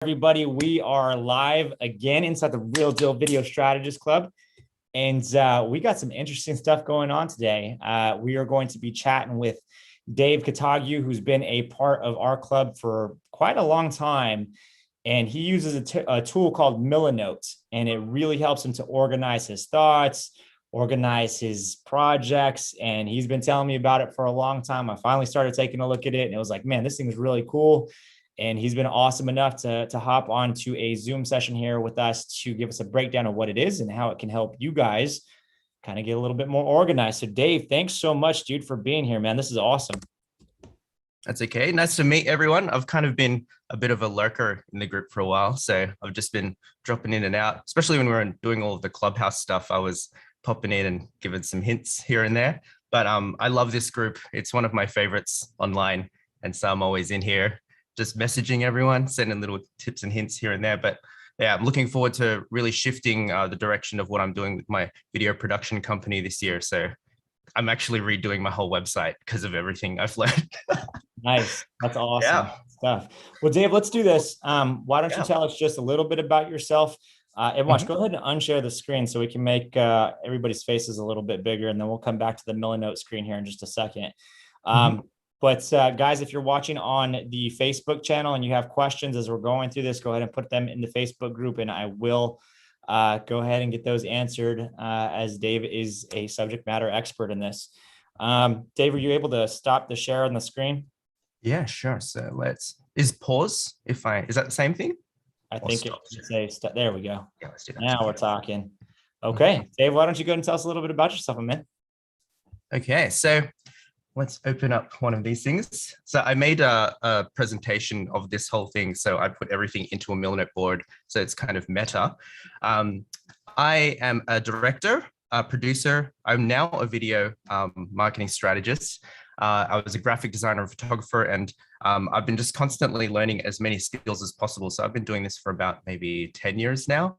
Everybody, we are live again inside the Real Deal Video Strategist Club, and we got some interesting stuff going on today. We are going to be chatting with Dave Katague, who's been a part of our club for quite a long time, and he uses a tool called Millinote, and it really helps him to organize his thoughts, organize his projects, and he's been telling me about it for a long time. I finally started taking a look at it, and it was like, man, this thing is really cool. And he's been awesome enough to hop onto a Zoom session here with us to give us a breakdown of what it is and how it can help you guys kind of get a little bit more organized. So Dave, thanks so much, dude, for being here, man. This is awesome. That's okay. Nice to meet everyone. I've kind of been a bit of a lurker in the group for a while. So I've just been dropping in and out, especially when we were doing all of the Clubhouse stuff. I was popping in and giving some hints here and there. But I love this group. It's one of my favorites online. And so I'm always in here just messaging everyone, sending little tips and hints here and there. But yeah, I'm looking forward to really shifting the direction of what I'm doing with my video production company this year. So I'm actually redoing my whole website because of everything I've learned. Nice. That's awesome stuff. Well, Dave, let's do this. Why don't you tell us just a little bit about yourself? And watch, go ahead and unshare the screen so we can make everybody's faces a little bit bigger, and then we'll come back to the Millinote screen here in just a second. But guys, if you're watching on the Facebook channel and you have questions as we're going through this, go ahead and put them in the Facebook group, and I will go ahead and get those answered as Dave is a subject matter expert in this. Dave, are you able to stop the share on the screen? Yeah, sure. So is pause is that the same thing? I think it should say, there we go. Yeah, let's do that. Now we're talking. Okay. Dave, why don't you go ahead and tell us a little bit about yourself, man? Okay, so let's open up one of these things. So I made a presentation of this whole thing. So I put everything into a Millinote board. So it's kind of meta. I am a director, a producer. I'm now a video marketing strategist. I was a graphic designer and photographer, and I've been just constantly learning as many skills as possible. So I've been doing this for about maybe 10 years now.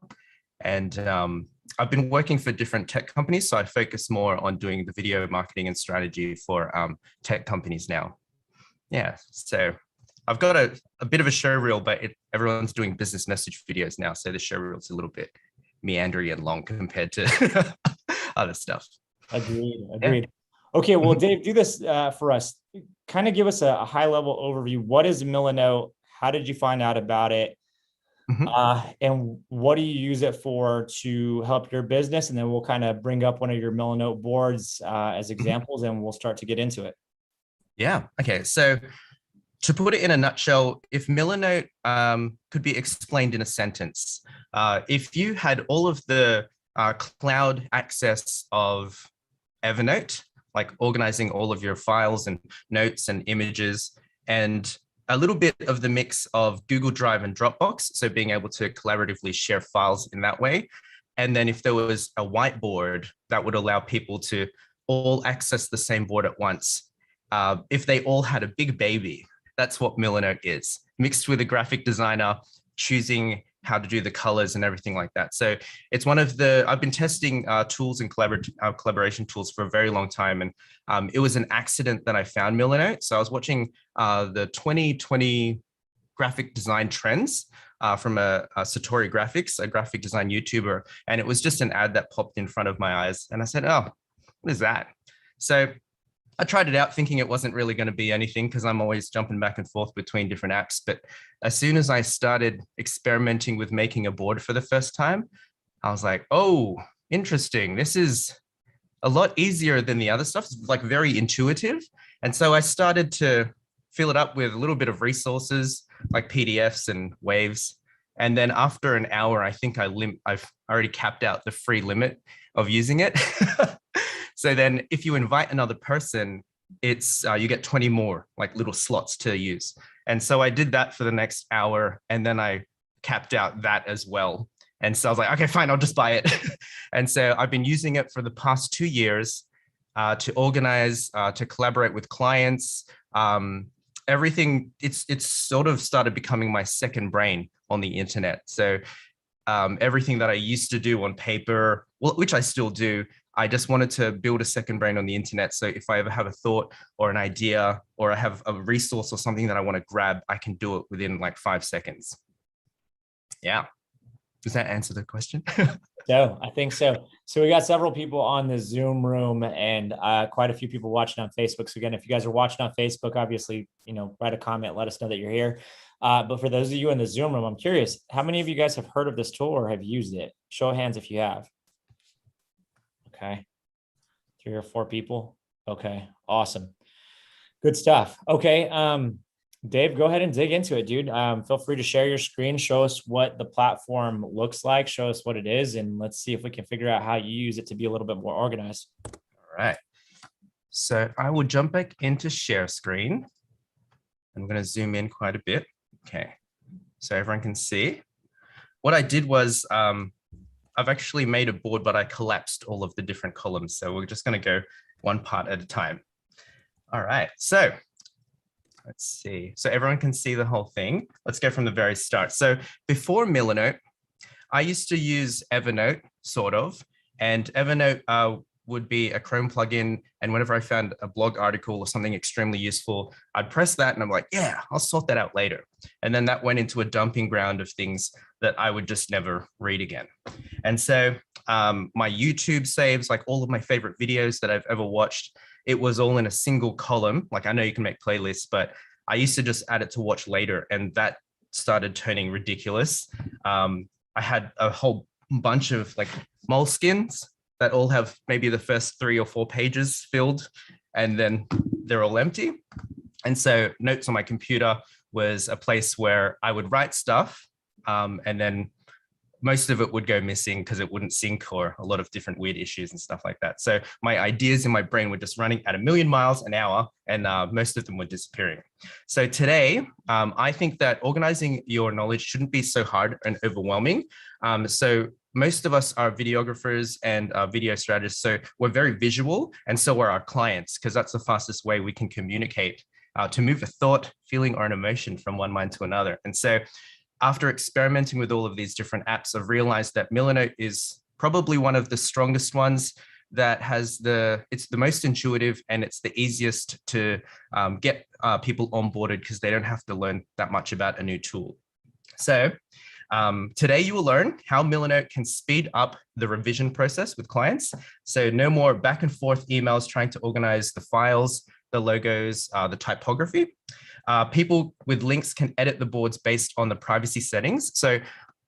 And I've been working for different tech companies, so I focus more on doing the video marketing and strategy for tech companies now. Yeah, so I've got a bit of a show reel, but everyone's doing business message videos now, so the show reel's a little bit meandering and long compared to other stuff. Agreed. Yeah. Okay, well, Dave, do this for us. Kind of give us a high-level overview. What is Millinote? How did you find out about it? And what do you use it for to help your business? And then we'll kind of bring up one of your Millinote boards as examples, and we'll start to get into it. Yeah. Okay. So to put it in a nutshell, if Millinote could be explained in a sentence, if you had all of the cloud access of Evernote, like organizing all of your files and notes and images, and a little bit of the mix of Google Drive and Dropbox, so being able to collaboratively share files in that way. And then if there was a whiteboard that would allow people to all access the same board at once, if they all had a big baby, that's what Millinote is, mixed with a graphic designer choosing how to do the colors and everything like that. So it's one of I've been testing tools and collaboration tools for a very long time. And it was an accident that I found Millinote. So I was watching the 2020 graphic design trends from a Satori Graphics, a graphic design YouTuber. And it was just an ad that popped in front of my eyes. And I said, oh, what is that? So I tried it out thinking it wasn't really going to be anything because I'm always jumping back and forth between different apps. But as soon as I started experimenting with making a board for the first time, I was like, oh, interesting. This is a lot easier than the other stuff. It's like very intuitive. And so I started to fill it up with a little bit of resources like PDFs and waves. And then after an hour, I think I've already capped out the free limit of using it. So then if you invite another person, it's you get 20 more like little slots to use. And so I did that for the next hour, and then I capped out that as well. And so I was like, okay, fine, I'll just buy it. And so I've been using it for the past 2 years to organize, to collaborate with clients. Everything, it's sort of started becoming my second brain on the internet. So everything that I used to do on paper, well, which I still do, I just wanted to build a second brain on the internet. So if I ever have a thought or an idea, or I have a resource or something that I want to grab, I can do it within like 5 seconds. Yeah. Does that answer the question? So I think so. So we got several people on the Zoom room and quite a few people watching on Facebook. So again, if you guys are watching on Facebook, obviously, write a comment, let us know that you're here. But for those of you in the Zoom room, I'm curious, how many of you guys have heard of this tool or have used it? Show of hands if you have. Okay. 3 or 4 people. Okay. Awesome. Good stuff. Okay. Dave, go ahead and dig into it, dude. Feel free to share your screen, show us what the platform looks like, show us what it is, and let's see if we can figure out how you use it to be a little bit more organized. All right. So I will jump back into share screen. I'm going to zoom in quite a bit. Okay. So everyone can see. What I did was I've actually made a board, but I collapsed all of the different columns. So we're just going to go one part at a time. All right. So let's see. So everyone can see the whole thing. Let's go from the very start. So before Millinote, I used to use Evernote, sort of, and Evernote would be a Chrome plugin. And whenever I found a blog article or something extremely useful, I'd press that and I'm like, yeah, I'll sort that out later. And then that went into a dumping ground of things that I would just never read again. And so my YouTube saves, like all of my favorite videos that I've ever watched, it was all in a single column. Like I know you can make playlists, but I used to just add it to watch later, and that started turning ridiculous. I had a whole bunch of like moleskins that all have maybe the first 3 or 4 pages filled, and then they're all empty. And so notes on my computer was a place where I would write stuff, and then most of it would go missing because it wouldn't sync or a lot of different weird issues and stuff like that. So my ideas in my brain were just running at 1,000,000 miles an hour, and most of them were disappearing. So today, I think that organizing your knowledge shouldn't be so hard and overwhelming. So most of us are videographers and video strategists, so we're very visual, and so are our clients, because that's the fastest way we can communicate to move a thought, feeling, or an emotion from one mind to another. And so after experimenting with all of these different apps, I've realized that Millinote is probably one of the strongest ones that has it's the most intuitive, and it's the easiest to get people onboarded because they don't have to learn that much about a new tool. So today you will learn how Millinote can speed up the revision process with clients. So no more back and forth emails trying to organize the files, the logos, the typography. People with links can edit the boards based on the privacy settings. So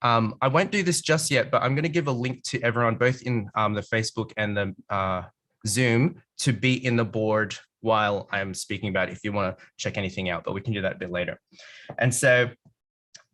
I won't do this just yet, but I'm going to give a link to everyone, both in the Facebook and the Zoom, to be in the board while I'm speaking about it if you want to check anything out, but we can do that a bit later. And so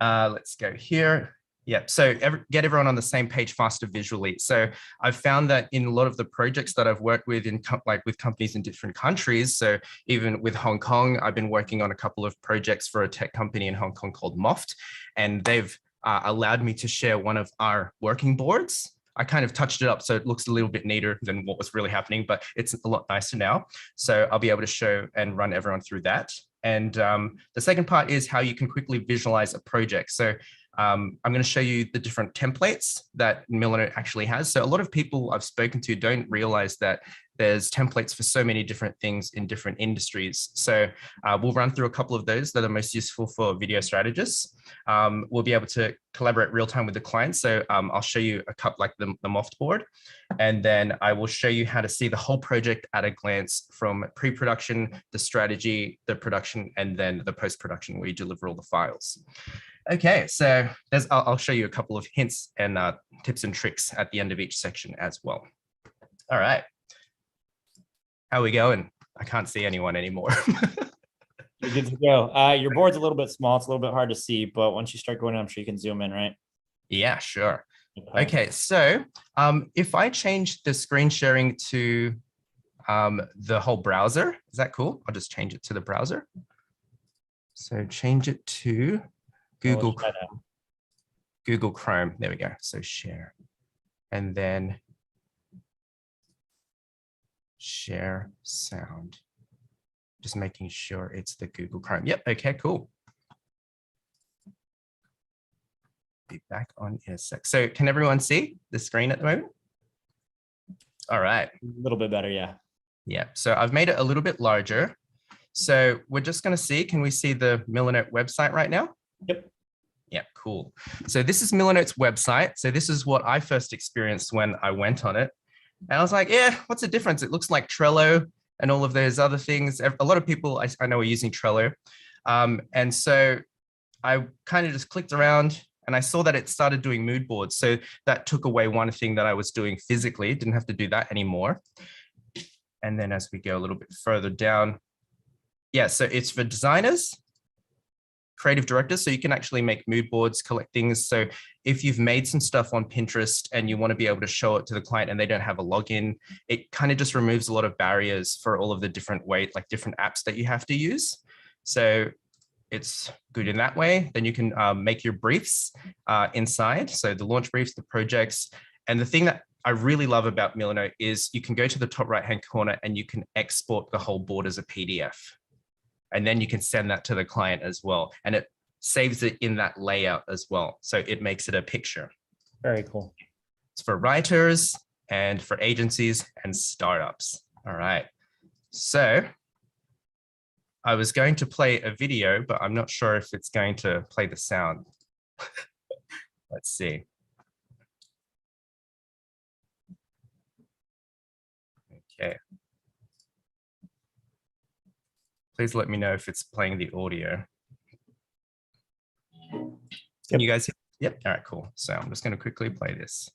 let's go here. Yeah, so get everyone on the same page faster visually. So I've found that in a lot of the projects that I've worked with with companies in different countries, so even with Hong Kong, I've been working on a couple of projects for a tech company in Hong Kong called Moft, and they've allowed me to share one of our working boards. I kind of touched it up so it looks a little bit neater than what was really happening, but it's a lot nicer now. So I'll be able to show and run everyone through that. And the second part is how you can quickly visualize a project. So I'm going to show you the different templates that Millinote actually has. So a lot of people I've spoken to don't realize that there's templates for so many different things in different industries. So we'll run through a couple of those that are most useful for video strategists. We'll be able to collaborate real time with the client. So I'll show you a couple like the Moft board, and then I will show you how to see the whole project at a glance, from pre-production, the strategy, the production, and then the post-production where you deliver all the files. Okay, so I'll show you a couple of hints and tips and tricks at the end of each section as well. All right. How are we going? I can't see anyone anymore. You're good to go. Your board's a little bit small. It's a little bit hard to see, but once you start going in, I'm sure you can zoom in, right? Yeah, sure. Okay, so if I change the screen sharing to the whole browser, is that cool? I'll just change it to the browser. So change it to Google Chrome. There we go. So share, and then share sound. Just making sure it's the Google Chrome. Yep. Okay, cool. Be back on in a sec. So can everyone see the screen at the moment? All right. A little bit better. Yeah. Yeah. So I've made it a little bit larger. So we're just going to see, can we see the Millinote website right now? Yep. Yeah, cool. So this is Millinote's website. So this is what I first experienced when I went on it. And I was like, yeah, what's the difference? It looks like Trello and all of those other things. A lot of people I know are using Trello. And so I kind of just clicked around and I saw that it started doing mood boards. So that took away one thing that I was doing physically. Didn't have to do that anymore. And then as we go a little bit further down, yeah, so it's for designers, creative directors, so you can actually make mood boards, collect things. So if you've made some stuff on Pinterest and you want to be able to show it to the client and they don't have a login, it kind of just removes a lot of barriers for all of the different different apps that you have to use. So it's good in that way. Then you can make your briefs inside. So the launch briefs, the projects. And the thing that I really love about Millinote is you can go to the top right-hand corner and you can export the whole board as a PDF. And then you can send that to the client as well. And it saves it in that layout as well. So it makes it a picture. Very cool. It's for writers and for agencies and startups. All right. So I was going to play a video, but I'm not sure if it's going to play the sound. Let's see. Okay. Please let me know if it's playing the audio. Can you guys hear? Yep. All right, cool. So I'm just going to quickly play this.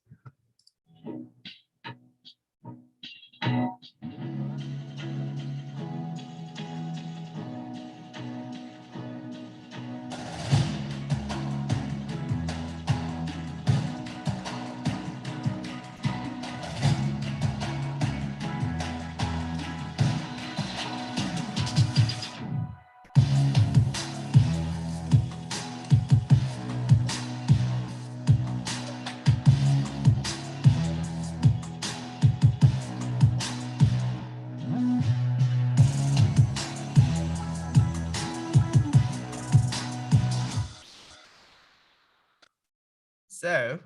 So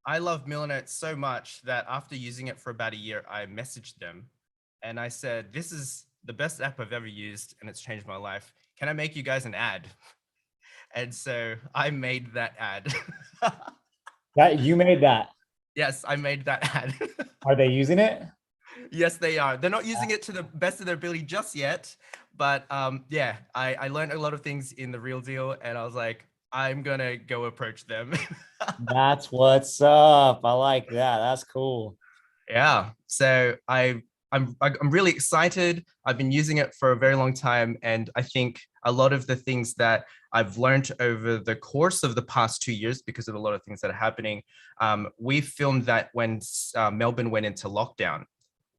I love Millinote so much that after using it for about a year, I messaged them and I said, this is the best app I've ever used and it's changed my life. Can I make you guys an ad? And so I made that ad. That you made that. Yes, I made that ad. Are they using it? Yes, they are. They're not using it to the best of their ability just yet. But yeah, I learned a lot of things in the real deal and I was like, I'm going to go approach them. That's what's up. I like that. That's cool. Yeah. So I'm really excited. I've been using it for a very long time. And I think a lot of the things that I've learned over the course of the past 2 years, because of a lot of things that are happening, we filmed that when Melbourne went into lockdown.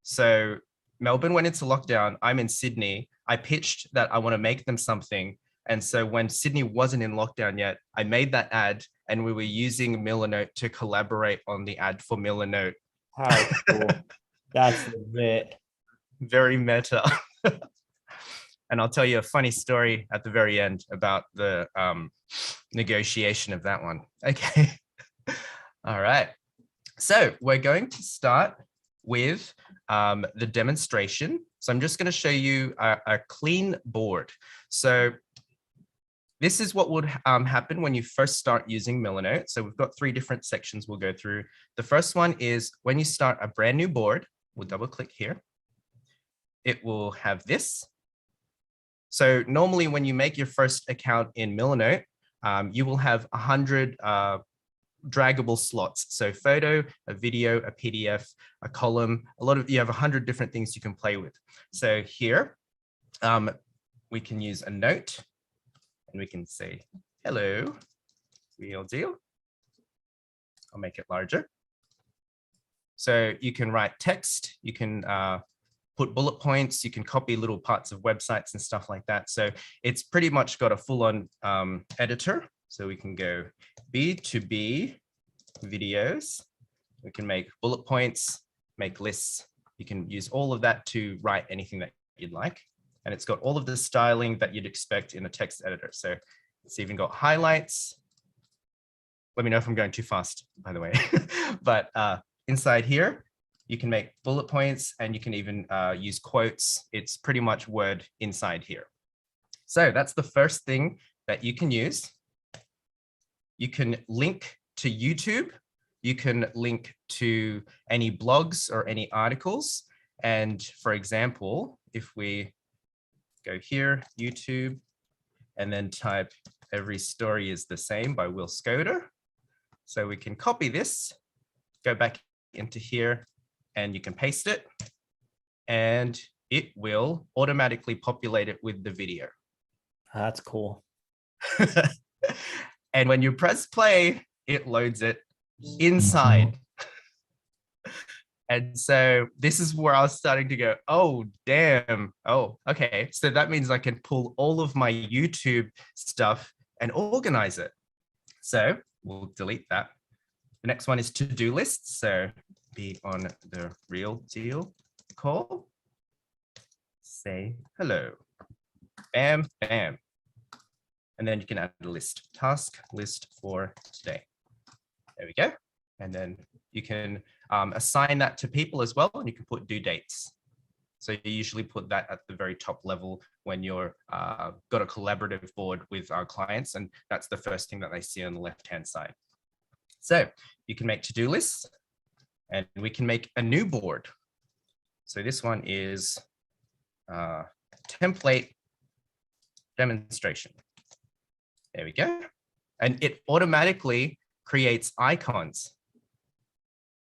So Melbourne went into lockdown. I'm in Sydney. I pitched that I want to make them something. And so when Sydney wasn't in lockdown yet, I made that ad and we were using Millinote to collaborate on the ad for Millinote. How cool. That's legit. Very meta. And I'll tell you a funny story at the very end about the negotiation of that one. Okay. All right. So we're going to start with the demonstration. So I'm just going to show you a clean board. So this is what would happen when you first start using Millinote. So we've got 3 different sections we'll go through. The first one is when you start a brand new board, we'll double click here. It will have this. So normally when you make your first account in Millinote, you will have 100 draggable slots. So photo, a video, a PDF, a column, you have 100 different things you can play with. So here we can use a note and we can say, hello, real deal. I'll make it larger. So you can write text, you can put bullet points, you can copy little parts of websites and stuff like that. So it's pretty much got a full-on editor. So we can go B2B videos. We can make bullet points, make lists. You can use all of that to write anything that you'd like. And it's got all of the styling that you'd expect in a text editor. So it's even got highlights. Let me know if I'm going too fast, by the way. But inside here, you can make bullet points and you can even use quotes. It's pretty much Word inside here. So that's the first thing that you can use. you can link to YouTube. You can link to any blogs or any articles. And for example, if we go here, YouTube, and then type "Every Story is the Same" by Will Skoda. So we can copy this, go back into here, and you can paste it, and it will automatically populate it with the video. That's cool. And when you press play, it loads it inside. And so this is where I was starting to go, oh, damn. Oh, okay. So that means I can pull all of my YouTube stuff and organize it. So we'll delete that. The next one is to-do lists. So be on the Real Deal call. Say hello. Bam, bam. And then you can add a list, task list for today. There we go. And then you can assign that to people as well, and you can put due dates. So you usually put that at the very top level when you're got a collaborative board with our clients, and that's the first thing that they see on the left-hand side. So you can make to-do lists, and we can make a new board. So this one is template demonstration. There we go. And it automatically creates icons.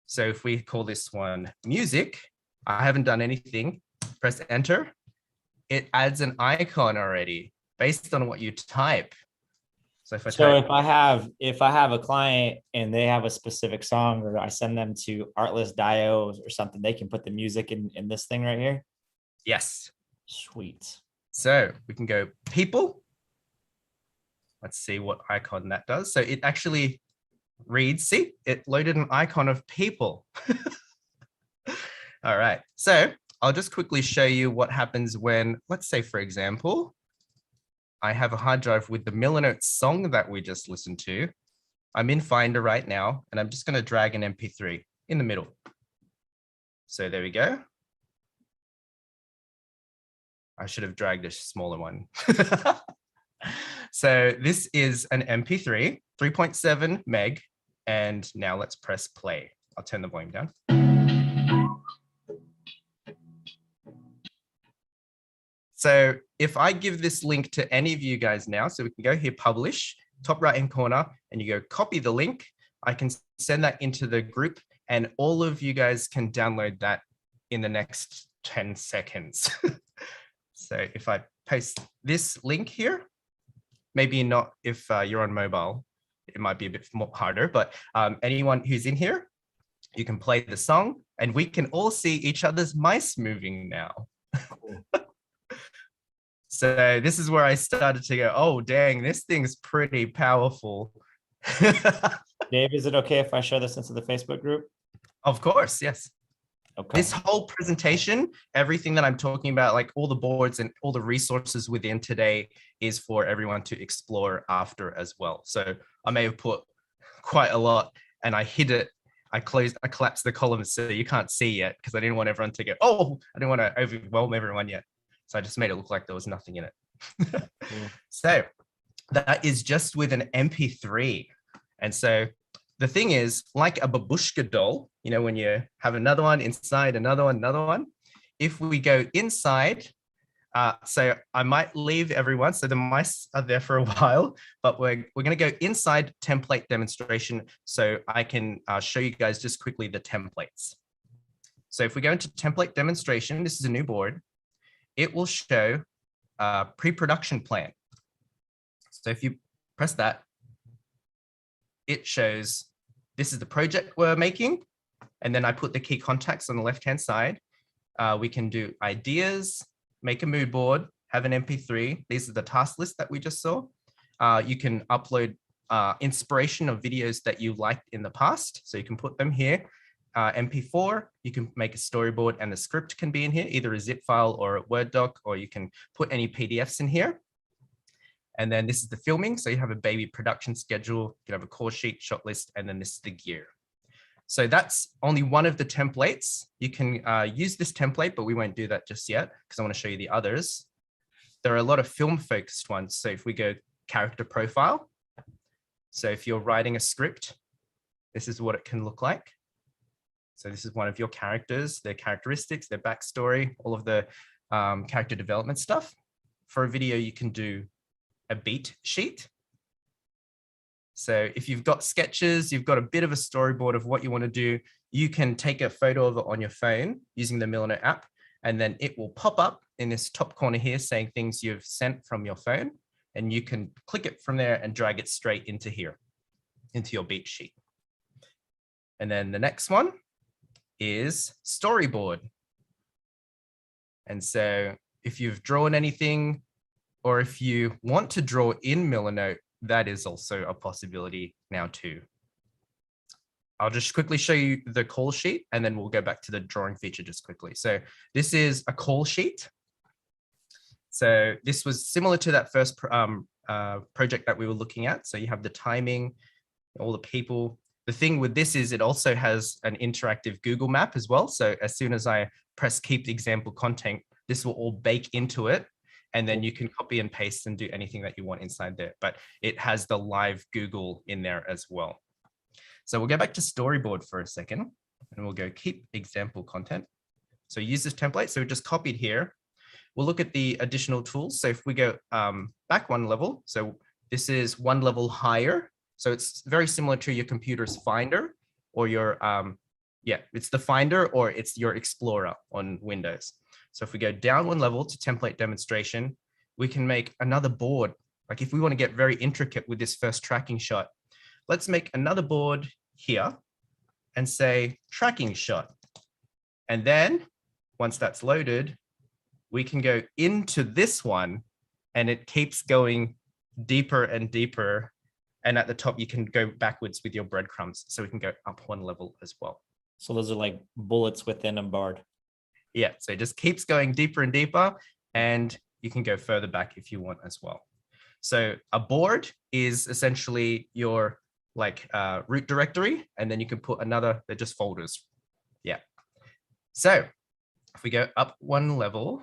So if we call this one music, I haven't done anything, press enter, it adds an icon already based on what you type. So if I have a client and they have a specific song, or I send them to Artlist Dios or something, they can put the music in this thing right here. Yes. Sweet. So we can go people. Let's see what icon that does. So it actually reads, see, it loaded an icon of people. All right, so I'll just quickly show you what happens when, let's say, for example, I have a hard drive with the Millinote song that we just listened to. I'm in Finder right now, and I'm just going to drag an MP3 in the middle. So there we go. I should have dragged a smaller one. So this is an MP3, 3.7 meg. And now let's press play. I'll turn the volume down. So if I give this link to any of you guys now, so we can go here, publish, top right-hand corner, and you go copy the link, I can send that into the group, and all of you guys can download that in the next 10 seconds. So if I paste this link here, maybe not if you're on mobile, it might be a bit more harder, but anyone who's in here, you can play the song, and we can all see each other's mice moving now. So this is where I started to go, oh, dang, this thing's pretty powerful. Dave, is it okay if I share this into the Facebook group? Of course, yes. Okay. This whole presentation, everything that I'm talking about, like all the boards and all the resources within today, is for everyone to explore after as well. So I may have put quite a lot, and I hid it. I collapsed the columns so you can't see yet, because I didn't want everyone to go, oh, I didn't want to overwhelm everyone yet. So I just made it look like there was nothing in it. Yeah. So that is just with an MP3. And so the thing is, like a babushka doll, you know, when you have another one inside another one, if we go inside, so I might leave everyone, so the mice are there for a while, but we're going to go inside template demonstration, so I can show you guys just quickly the templates. So if we go into template demonstration, this is a new board, it will show a pre-production plan. So if you press that, it shows this is the project we're making, and then I put the key contacts on the left-hand side. We can do ideas, make a mood board, have an MP3. These are the task list that we just saw. You can upload inspiration of videos that you liked in the past, so you can put them here. MP4, you can make a storyboard, and the script can be in here, either a zip file or a Word doc, or you can put any PDFs in here. And then this is the filming. So you have a baby production schedule, you can have a call sheet, shot list, and then this is the gear. So that's only one of the templates. You can use this template, but we won't do that just yet because I want to show you the others. There are a lot of film focused ones. So if we go character profile, So if you're writing a script, this is what it can look like. So this is one of your characters, their characteristics, their backstory, all of the character development stuff. For a video, you can do a beat sheet. So if you've got sketches, you've got a bit of a storyboard of what you want to do, you can take a photo of it on your phone using the Millinote app, and then it will pop up in this top corner here saying things you've sent from your phone, and you can click it from there and drag it straight into here, into your beat sheet. And then the next one is storyboard. And so if you've drawn anything, or if you want to draw in Millinote, that is also a possibility now too. I'll just quickly show you the call sheet, and then we'll go back to the drawing feature just quickly. So this is a call sheet. So this was similar to that first project that we were looking at. So you have the timing, all the people. The thing with this is it also has an interactive Google map as well. So as soon as I press keep example content, this will all bake into it. And then you can copy and paste and do anything that you want inside there. But it has the live Google in there as well. So we'll go back to storyboard for a second, and we'll go keep example content. So use this template. So we just copied here. We'll look at the additional tools. So if we go back one level, so this is one level higher. So it's very similar to your computer's Finder, or your, it's the Finder, or it's your Explorer on Windows. So if we go down one level to template demonstration, we can make another board. Like if we want to get very intricate with this first tracking shot, let's make another board here and say tracking shot. And then once that's loaded, we can go into this one, and it keeps going deeper and deeper. And at the top, you can go backwards with your breadcrumbs. So we can go up one level as well. So those are like bullets within a board. Yeah, so it just keeps going deeper and deeper, and you can go further back if you want as well. So a board is essentially your root directory, and then you can put another, they're just folders. Yeah. So if we go up one level,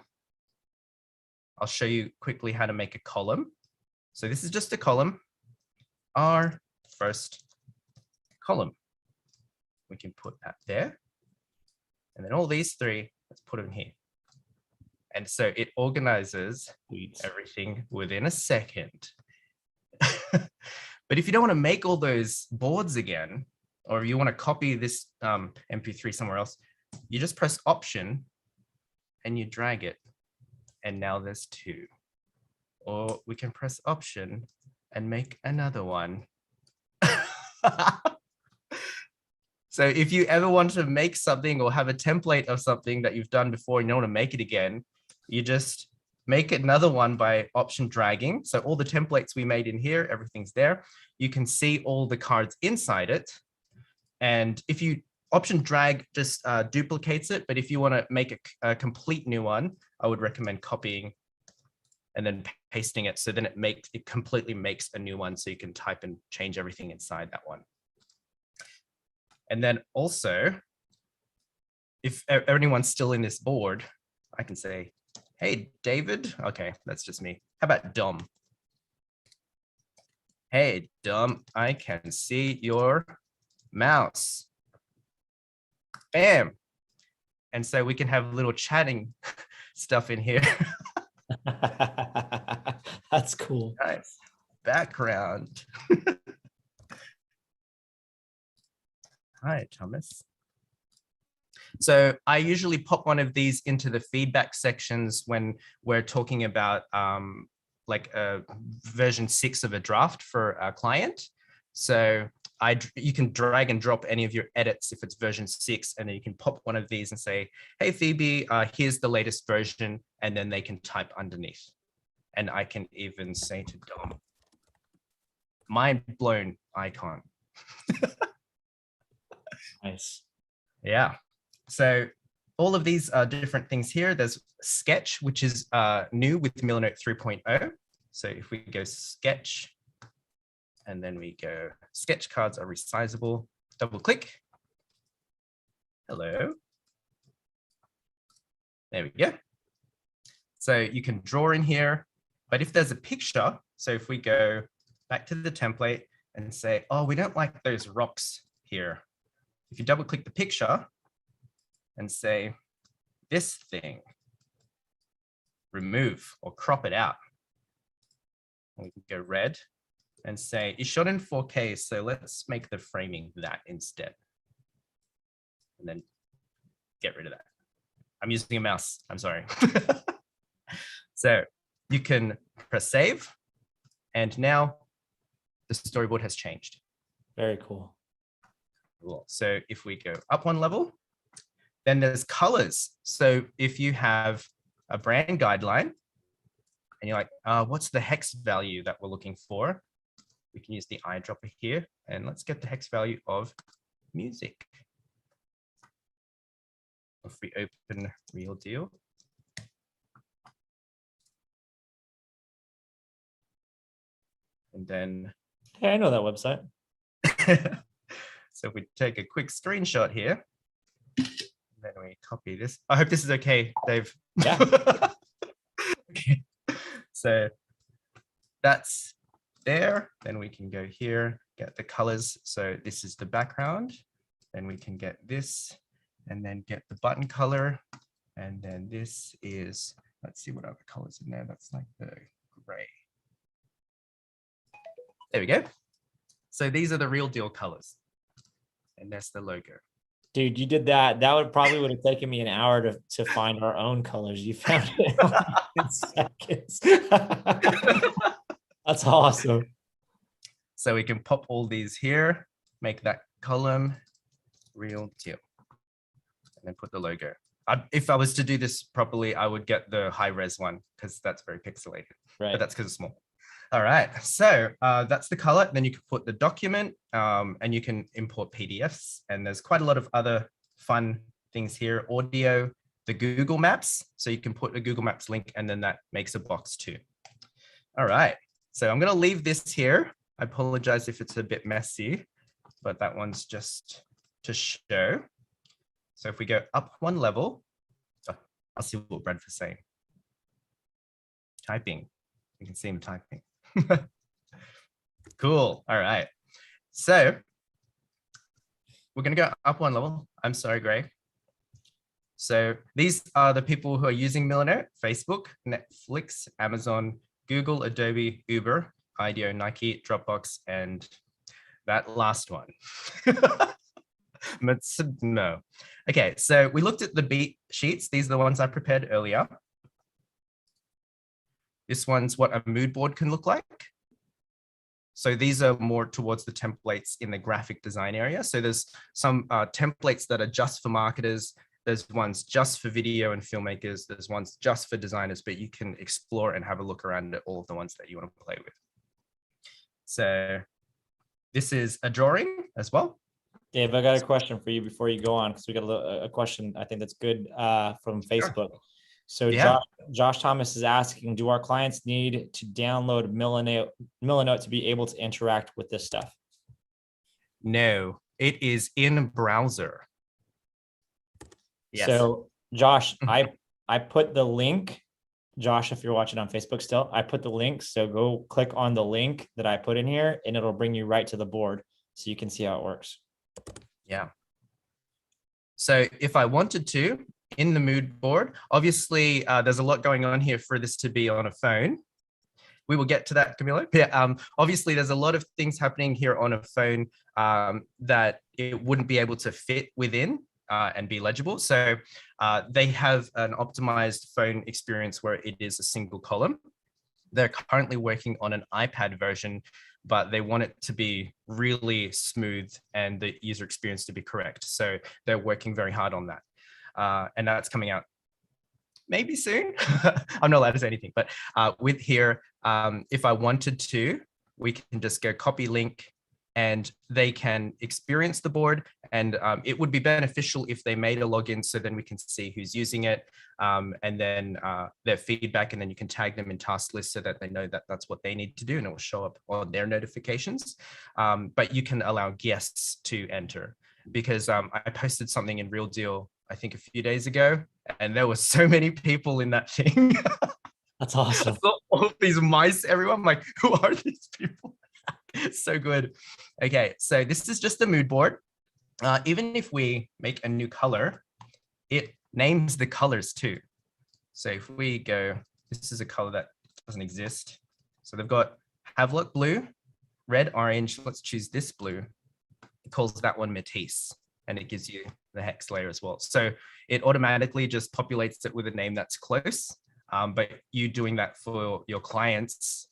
I'll show you quickly how to make a column. So this is just a column, our first column. We can put that there. And then all these three, let's put them here. And so it organizes everything within a second. But if you don't want to make all those boards again, or you want to copy this MP3 somewhere else, you just press Option and you drag it. And now there's two. Or we can press Option and make another one. So if you ever want to make something or have a template of something that you've done before and you don't want to make it again, you just make another one by option dragging. So all the templates we made in here, everything's there. You can see all the cards inside it. And if you option drag just duplicates it. But if you want to make a complete new one, I would recommend copying and then pasting it. So then it completely makes a new one. So you can type and change everything inside that one. And then also, if anyone's still in this board, I can say, hey, David. Okay, that's just me. How about Dom? Hey, Dom, I can see your mouse. Bam. And so we can have little chatting stuff in here. That's cool. Nice. Background. Hi, Thomas. So I usually pop one of these into the feedback sections when we're talking about like a version 6 of a draft for a client. So you can drag and drop any of your edits if it's version 6, and then you can pop one of these and say, hey, Phoebe, here's the latest version, and then they can type underneath. And I can even say to Dom, mind blown icon. Nice. Yeah. So all of these are different things here. There's Sketch, which is new with Millinote 3.0. So if we go Sketch, and then we go sketch cards are resizable, double click. Hello. There we go. So you can draw in here, but if there's a picture, so if we go back to the template, and say, oh, we don't like those rocks here. If you double click the picture and say this thing, remove or crop it out. And we can go red and say it's shot in 4K, so let's make the framing that instead. And then get rid of that. I'm using a mouse, I'm sorry. So you can press save, and now the storyboard has changed. Very cool. Cool. So if we go up one level, then there's colors. So if you have a brand guideline and you're like, what's the hex value that we're looking for? We can use the eyedropper here, and let's get the hex value of music. If we open Real Deal. And then Hey, I know that website. so if we take a quick screenshot here, then we copy this. I hope this is okay, Dave. Yeah. Okay. So that's there. Then we can go here, get the colors. So this is the background. Then we can get this and then get the button color. And then this is, let's see what other colors in there. That's like the gray. There we go. So these are the Real Deal colors. And that's the logo. Dude, you did that. That would have taken me an hour to find our own colors. You found it in seconds. That's awesome. So we can pop all these here, make that column Real Deal, and then put the logo. If I was to do this properly, I would get the high res one because that's very pixelated, Right. but that's because it's small. All right, so that's the color. Then you can put the document and you can import PDFs. And there's quite a lot of other fun things here. Audio, the Google Maps. So you can put a Google Maps link and then that makes a box too. All right, so I'm gonna leave this here. I apologize if it's a bit messy, but that one's just to show. So if we go up one level, I'll see what Bradford's saying. Typing, you can see him typing. Cool. All right. So we're going to go up one level. I'm sorry, Greg. So these are the people who are using Millinote: Facebook, Netflix, Amazon, Google, Adobe, Uber, IDEO, Nike, Dropbox, and that last one. No. Okay, so we looked at the beat sheets. These are the ones I prepared earlier. This one's what a mood board can look like. So these are more towards the templates in the graphic design area. So there's some templates that are just for marketers. There's ones just for video and filmmakers. There's ones just for designers, but you can explore and have a look around at all of the ones that you want to play with. So this is a drawing as well. Dave, I got a question for you before you go on, because we got a question I think that's good from Facebook. Sure. So yeah. Josh Thomas is asking, do our clients need to download Millinote to be able to interact with this stuff? No, it is in browser. Yes. So Josh, I put the link. Josh, if you're watching on Facebook still, I put the link. So go click on the link that I put in here and it'll bring you right to the board so you can see how it works. Yeah. So if I wanted to, in the mood board, obviously there's a lot going on here for this to be on a phone. We will get to that, Camilo. Yeah, obviously there's a lot of things happening here on a phone that it wouldn't be able to fit within and be legible. So they have an optimized phone experience where it is a single column. They're currently working on an iPad version, but they want it to be really smooth and the user experience to be correct. So they're working very hard on that. And that's coming out maybe soon. I'm not allowed to say anything, but with here, if I wanted to, we can just go copy link and they can experience the board. And it would be beneficial if they made a login so then we can see who's using it and then their feedback, and then you can tag them in task lists so that they know that that's what they need to do and it will show up on their notifications. But you can allow guests to enter, because I posted something in Real Deal, I think a few days ago, and there were so many people in that thing. That's awesome. All of these mice, everyone, I'm like, who are these people? So good. Okay, so this is just a mood board. Even if we make a new color, it names the colors too. So if we go, this is a color that doesn't exist. So they've got Havelock blue, red, orange. Let's choose this blue. It calls that one Matisse, and it gives you the hex layer as well. So it automatically just populates it with a name that's close. But you doing that for your clients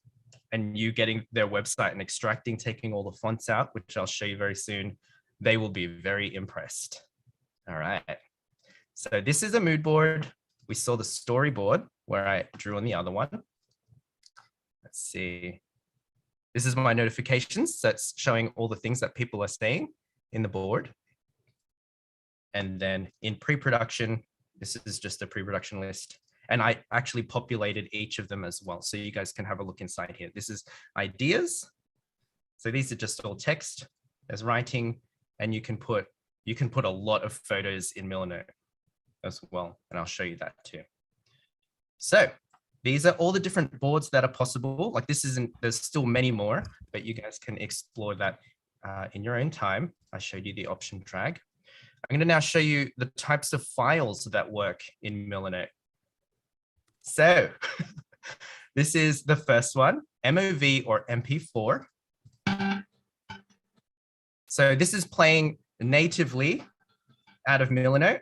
and you getting their website and extracting, taking all the fonts out, which I'll show you very soon, they will be very impressed. All right. So this is a mood board. We saw the storyboard where I drew on the other one. Let's see. This is my notifications. That's showing all the things that people are saying in the board. And then in pre-production, this is just a pre-production list. And I actually populated each of them as well. So you guys can have a look inside here. This is ideas. So these are just all text. There's writing, and you can put a lot of photos in Millinote as well. And I'll show you that too. So these are all the different boards that are possible. Like this isn't, there's still many more, but you guys can explore that in your own time. I showed you the option drag. I'm going to now show you the types of files that work in Millinote. So this is the first one, MOV or MP4. So this is playing natively out of Millinote.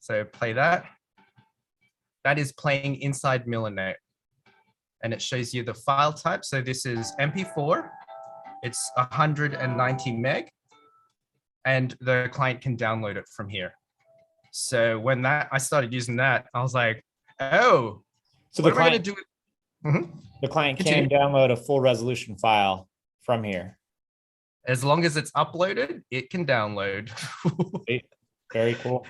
So play that. That is playing inside Millinote. And it shows you the file type. So this is MP4. It's 190 meg. And the client can download it from here. So when I started using that, I was like, oh, so what am I going to do? The client can download a full resolution file from here. As long as it's uploaded, it can download. Very cool.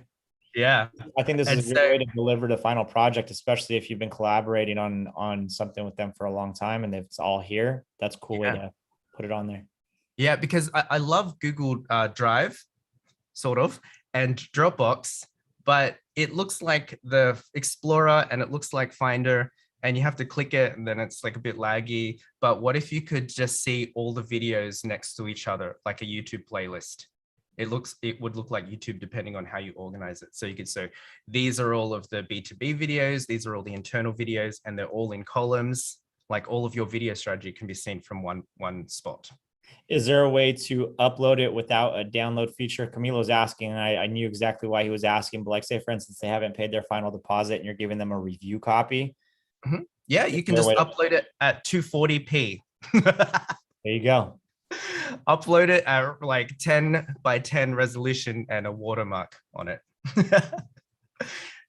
Yeah. I think this is a good way to deliver the final project, especially if you've been collaborating on something with them for a long time and it's all here. That's a cool way to put it on there. Yeah, because I love Google Drive, sort of, and Dropbox, but it looks like the Explorer and it looks like Finder, and you have to click it and then it's like a bit laggy. But what if you could just see all the videos next to each other, like a YouTube playlist? It would look like YouTube depending on how you organize it. So you could say, these are all of the B2B videos, these are all the internal videos, and they're all in columns. Like all of your video strategy can be seen from one spot. Is there a way to upload it without a download feature? Camilo's asking, and I knew exactly why he was asking, but like say, for instance, they haven't paid their final deposit and you're giving them a review copy. Mm-hmm. Yeah, you can just upload it at 240p. There you go. Upload it at like 10 by 10 resolution and a watermark on it.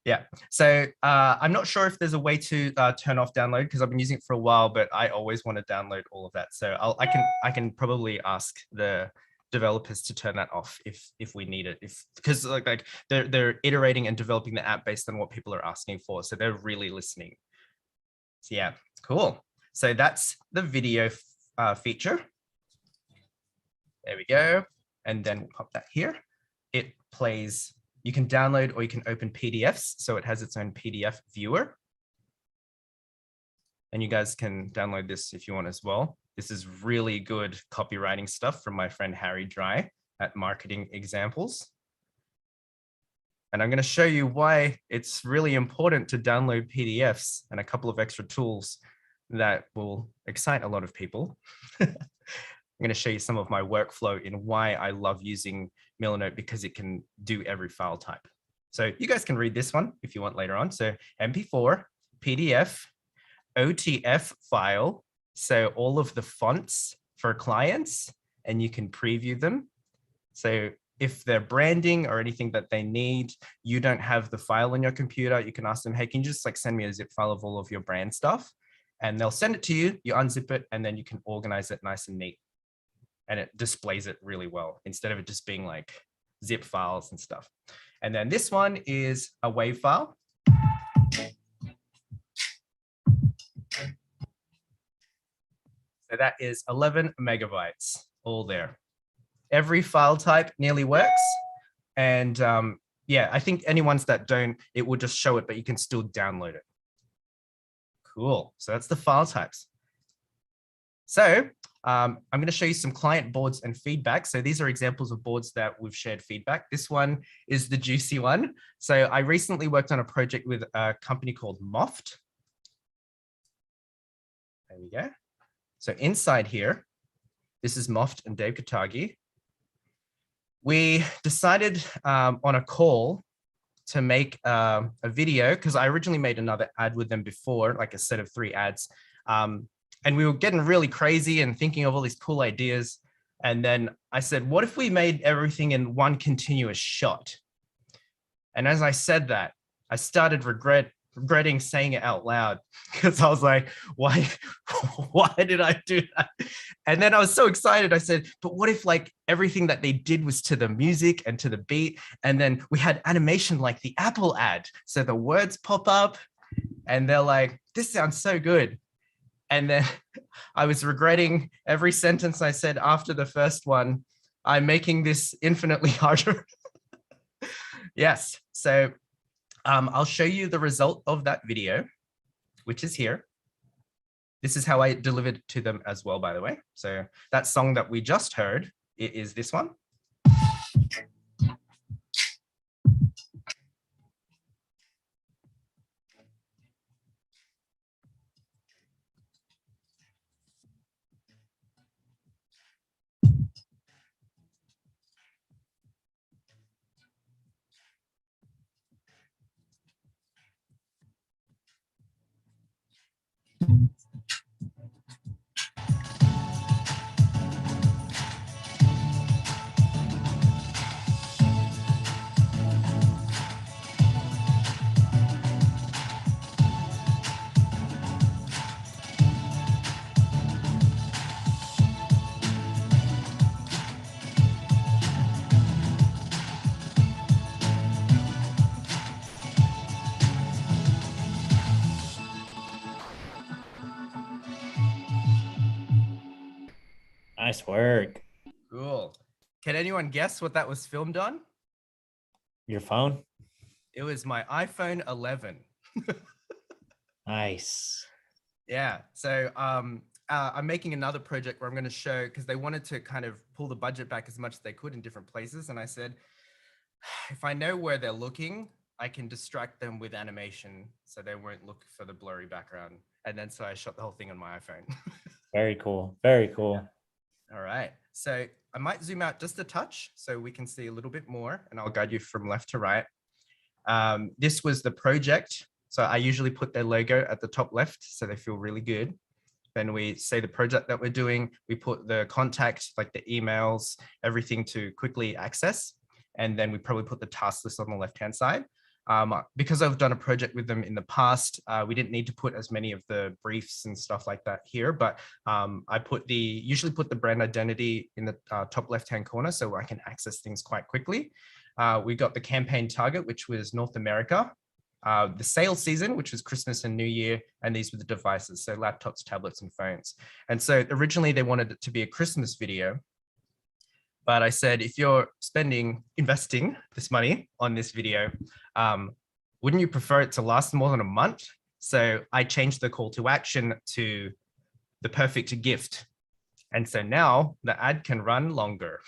Yeah, so I'm not sure if there's a way to turn off download because I've been using it for a while, but I always want to download all of that. So I can probably ask the developers to turn that off if we need it, because like they're iterating and developing the app based on what people are asking for. So they're really listening. So yeah, cool. So that's the video feature. There we go. And then we'll pop that here. It plays. You can download or you can open PDFs. So it has its own PDF viewer. And you guys can download this if you want as well. This is really good copywriting stuff from my friend Harry Dry at Marketing Examples. And I'm going to show you why it's really important to download PDFs and a couple of extra tools that will excite a lot of people. I'm going to show you some of my workflow in why I love using Millinote, because it can do every file type. So you guys can read this one if you want later on. So MP4, PDF, OTF file. So all of the fonts for clients, and you can preview them. So if they're branding or anything that they need, you don't have the file on your computer, you can ask them, hey, can you just like send me a zip file of all of your brand stuff? And they'll send it to you, you unzip it, and then you can organize it nice and neat. And it displays it really well instead of it just being like zip files and stuff. And then this one is a WAV file. So that is 11 megabytes, all there. Every file type nearly works. And yeah, I think any ones that don't, it will just show it, but you can still download it. Cool. So that's the file types. So I'm going to show you some client boards and feedback. So these are examples of boards that we've shared feedback. This one is the juicy one. So I recently worked on a project with a company called Moft. There we go. So inside here, this is Moft and Dave Katague. We decided on a call to make a video, because I originally made another ad with them before, like a set of 3 ads. And we were getting really crazy and thinking of all these cool ideas. And then I said, what if we made everything in one continuous shot? And as I said that, I started regretting saying it out loud, because I was like, why did I do that? And then I was so excited. I said, but what if like everything that they did was to the music and to the beat? And then we had animation like the Apple ad. So the words pop up and they're like, this sounds so good. And then I was regretting every sentence I said after the first one. I'm making this infinitely harder. Yes. So I'll show you the result of that video, which is here. This is how I delivered it to them as well, by the way. So that song that we just heard, it is this one. Nice work. Cool. Can anyone guess what that was filmed on? Your phone? It was my iPhone 11. Nice. Yeah. So I'm making another project where I'm going to show, because they wanted to kind of pull the budget back as much as they could in different places. And I said, if I know where they're looking, I can distract them with animation so they won't look for the blurry background. And then so I shot the whole thing on my iPhone. Very cool. Very cool. Yeah. All right. So I might zoom out just a touch so we can see a little bit more, and I'll guide you from left to right. This was the project. So I usually put their logo at the top left so they feel really good. Then we say the project that we're doing. We put the contact, like the emails, everything to quickly access. And then we probably put the task list on the left-hand side. Because I've done a project with them in the past, we didn't need to put as many of the briefs and stuff like that here, but I usually put the brand identity in the top left-hand corner so I can access things quite quickly. We got the campaign target, which was North America, the sales season, which was Christmas and New Year, and these were the devices, so laptops, tablets, and phones. And so originally they wanted it to be a Christmas video, but I said, if you're investing this money on this video, wouldn't you prefer it to last more than a month? So I changed the call to action to the perfect gift. And so now the ad can run longer.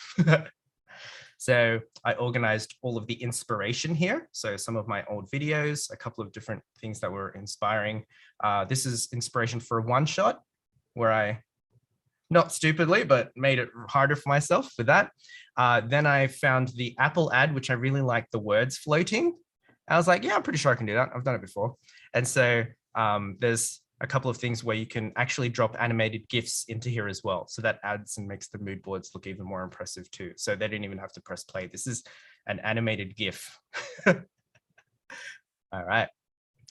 So I organized all of the inspiration here. So some of my old videos, a couple of different things that were inspiring. This is inspiration for a one shot where I, not stupidly, but made it harder for myself with that. Then I found the Apple ad, which I really liked the words floating. I was like, yeah, I'm pretty sure I can do that. I've done it before. And so there's a couple of things where you can actually drop animated GIFs into here as well. So that adds and makes the mood boards look even more impressive too. So they didn't even have to press play. This is an animated GIF. All right.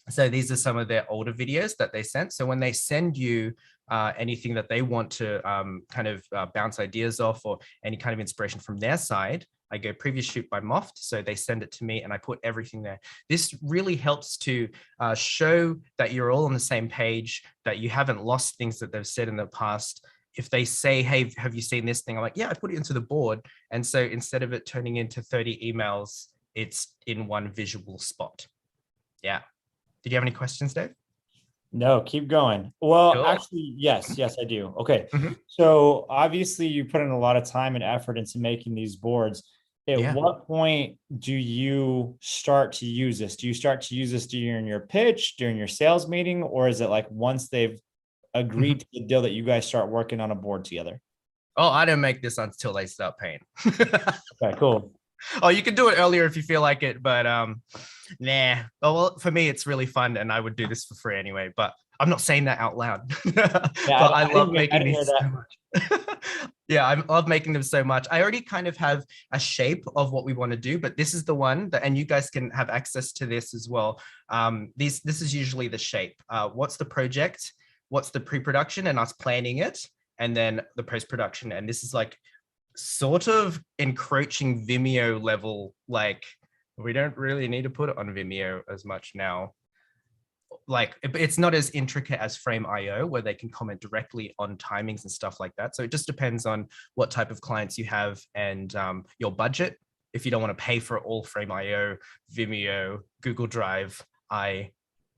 So these are some of their older videos that they sent. So when they send you anything that they want to kind of bounce ideas off, or any kind of inspiration from their side, I go previous shoot by Moft. So they send it to me and I put everything there. This really helps to show that you're all on the same page, that you haven't lost things that they've said in the past. If they say, hey, have you seen this thing? I'm like, yeah, I put it into the board. And so instead of it turning into 30 emails, it's in one visual spot. Yeah. Did you have any questions, Dave? No, keep going. Well, Sure. actually, yes, I do. Okay. Mhm. So obviously you put in a lot of time and effort into making these boards. At Yeah. what point do you start to use this? Do you start to use this during your pitch, during your sales meeting, or is it like once they've agreed Mhm. to the deal that you guys start working on a board together? Oh, I didn't make this until they start paying. Okay, cool. Oh, you can do it earlier if you feel like it, but nah. Oh, well, for me, it's really fun, and I would do this for free anyway. But I'm not saying that out loud. But Yeah, I love I making didn't hear these so that. much. Yeah, I love making them so much. I already kind of have a shape of what we want to do, but this is the one that, and you guys can have access to this as well. This is usually the shape. What's the project? What's the pre-production and us planning it, and then the post-production. And this is like sort of encroaching Vimeo level. Like we don't really need to put it on Vimeo as much now. Like it's not as intricate as Frame.io where they can comment directly on timings and stuff like that. So it just depends on what type of clients you have and your budget. If you don't want to pay for all Frame.io, Vimeo, Google Drive, I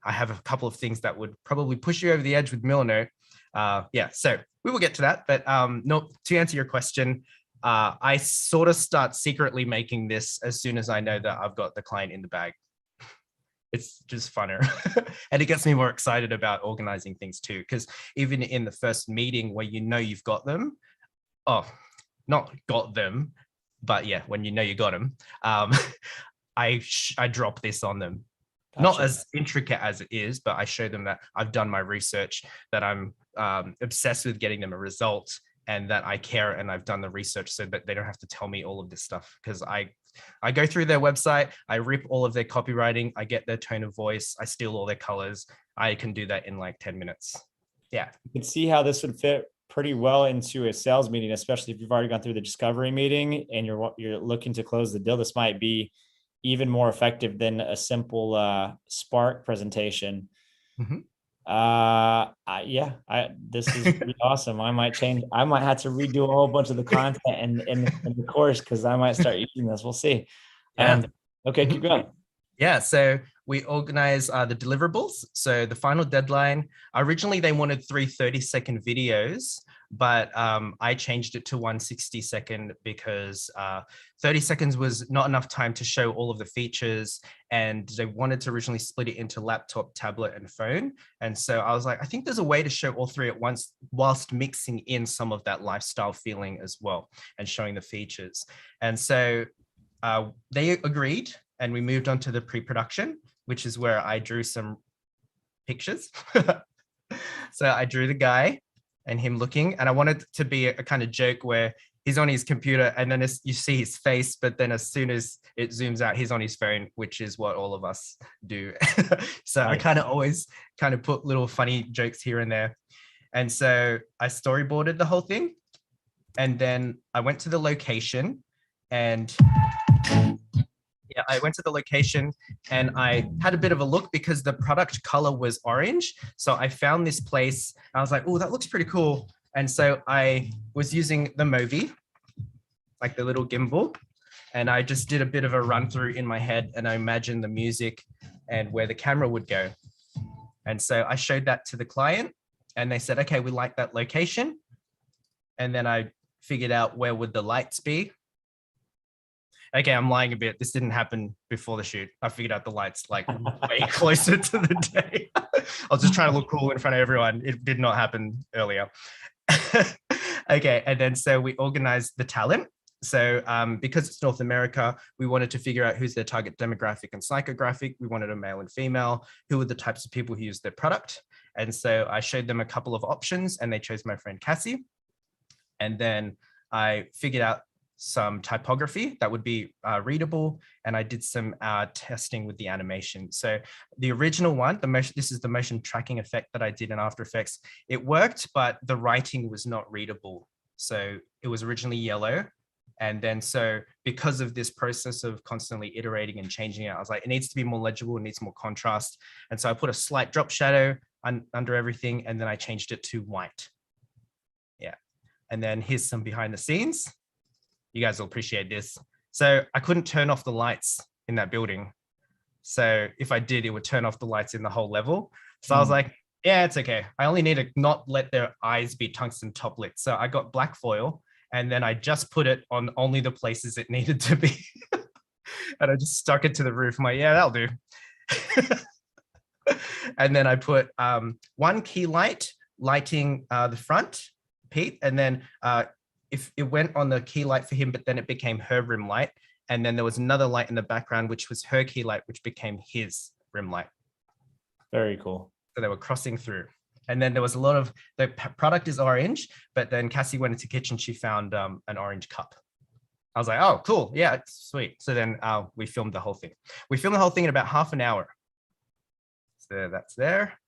have a couple of things that would probably push you over the edge with Millinote. Yeah, so we will get to that. But no, to answer your question, I sort of start secretly making this as soon as I know that I've got the client in the bag. It's just funner. And it gets me more excited about organizing things too. Because even in the first meeting where you know you've got them, oh, not got them, but yeah, when you know you got them, I drop this on them. Not Gotcha. as intricate as it is, but I show them that I've done my research, that I'm obsessed with getting them a result, and that I care and I've done the research so that they don't have to tell me all of this stuff. Because I go through their website, I rip all of their copywriting, I get their tone of voice, I steal all their colors. I can do that in like 10 minutes. Yeah. You can see how this would fit pretty well into a sales meeting, especially if you've already gone through the discovery meeting and you're looking to close the deal. This might be even more effective than a simple Spark presentation. Mhm. Yeah, this is pretty awesome. I might have to redo a whole bunch of the content in the course because I might start using this. We'll see. Yeah. Okay, keep Mhm. going. Yeah, so we organize the deliverables. So the final deadline, originally they wanted three 30-second videos, but I changed it to 160-second because 30 seconds was not enough time to show all of the features. And they wanted to originally split it into laptop, tablet, and phone. And so I was like, I think there's a way to show all three at once whilst mixing in some of that lifestyle feeling as well and showing the features. And so they agreed and we moved on to the pre-production, which is where I drew some pictures. So I drew the guy and him looking, and I wanted to be a kind of joke where he's on his computer and then you see his face, but then as soon as it zooms out, he's on his phone, which is what all of us do. So I Nice. kind of always kind of put little funny jokes here and there. And so I storyboarded the whole thing. And then I went to the location and yeah, I went to the location and I had a bit of a look because the product color was orange. So I found this place. I was like, oh, that looks pretty cool. And so I was using the Movi, like the little gimbal, and I just did a bit of a run through in my head and I imagined the music and where the camera would go. And so I showed that to the client and they said, okay, we like that location. And then I figured out where would the lights be. Okay, I'm lying a bit. This didn't happen before the shoot. I figured out the lights like way closer to the day. I was just trying to look cool in front of everyone. It did not happen earlier. Okay, and then so we organized the talent. So because it's North America, we wanted to figure out who's their target demographic and psychographic. We wanted a male and female. Who were the types of people who use their product? And so I showed them a couple of options and they chose my friend Cassie. And then I figured out some typography that would be readable, and I did some testing with the animation. So the original one, this is the motion tracking effect that I did in After Effects. It worked, but the writing was not readable. So it was originally yellow. And then so because of this process of constantly iterating and changing it, I was like, it needs to be more legible, it needs more contrast. And so I put a slight drop shadow under everything, and then I changed it to white. Yeah. And then here's some behind the scenes. You guys will appreciate this. So I couldn't turn off the lights in that building. So if I did, it would turn off the lights in the whole level. So I was like, Yeah, it's okay. I only need to not let their eyes be tungsten top lit. So I got black foil and then I just put it on only the places it needed to be. And I just stuck it to the roof. I'm like, yeah, that'll do. And then I put one key light lighting the front, Pete. And then if it went on the key light for him, but then it became her rim light. And then there was another light in the background, which was her key light, which became his rim light. Very cool. So they were crossing through. And then there was a lot of, the product is orange, but then Cassie went into the kitchen, she found an orange cup. I was like, oh, cool. Yeah, it's sweet. So then we filmed the whole thing. We filmed the whole thing in about half an hour. So that's there.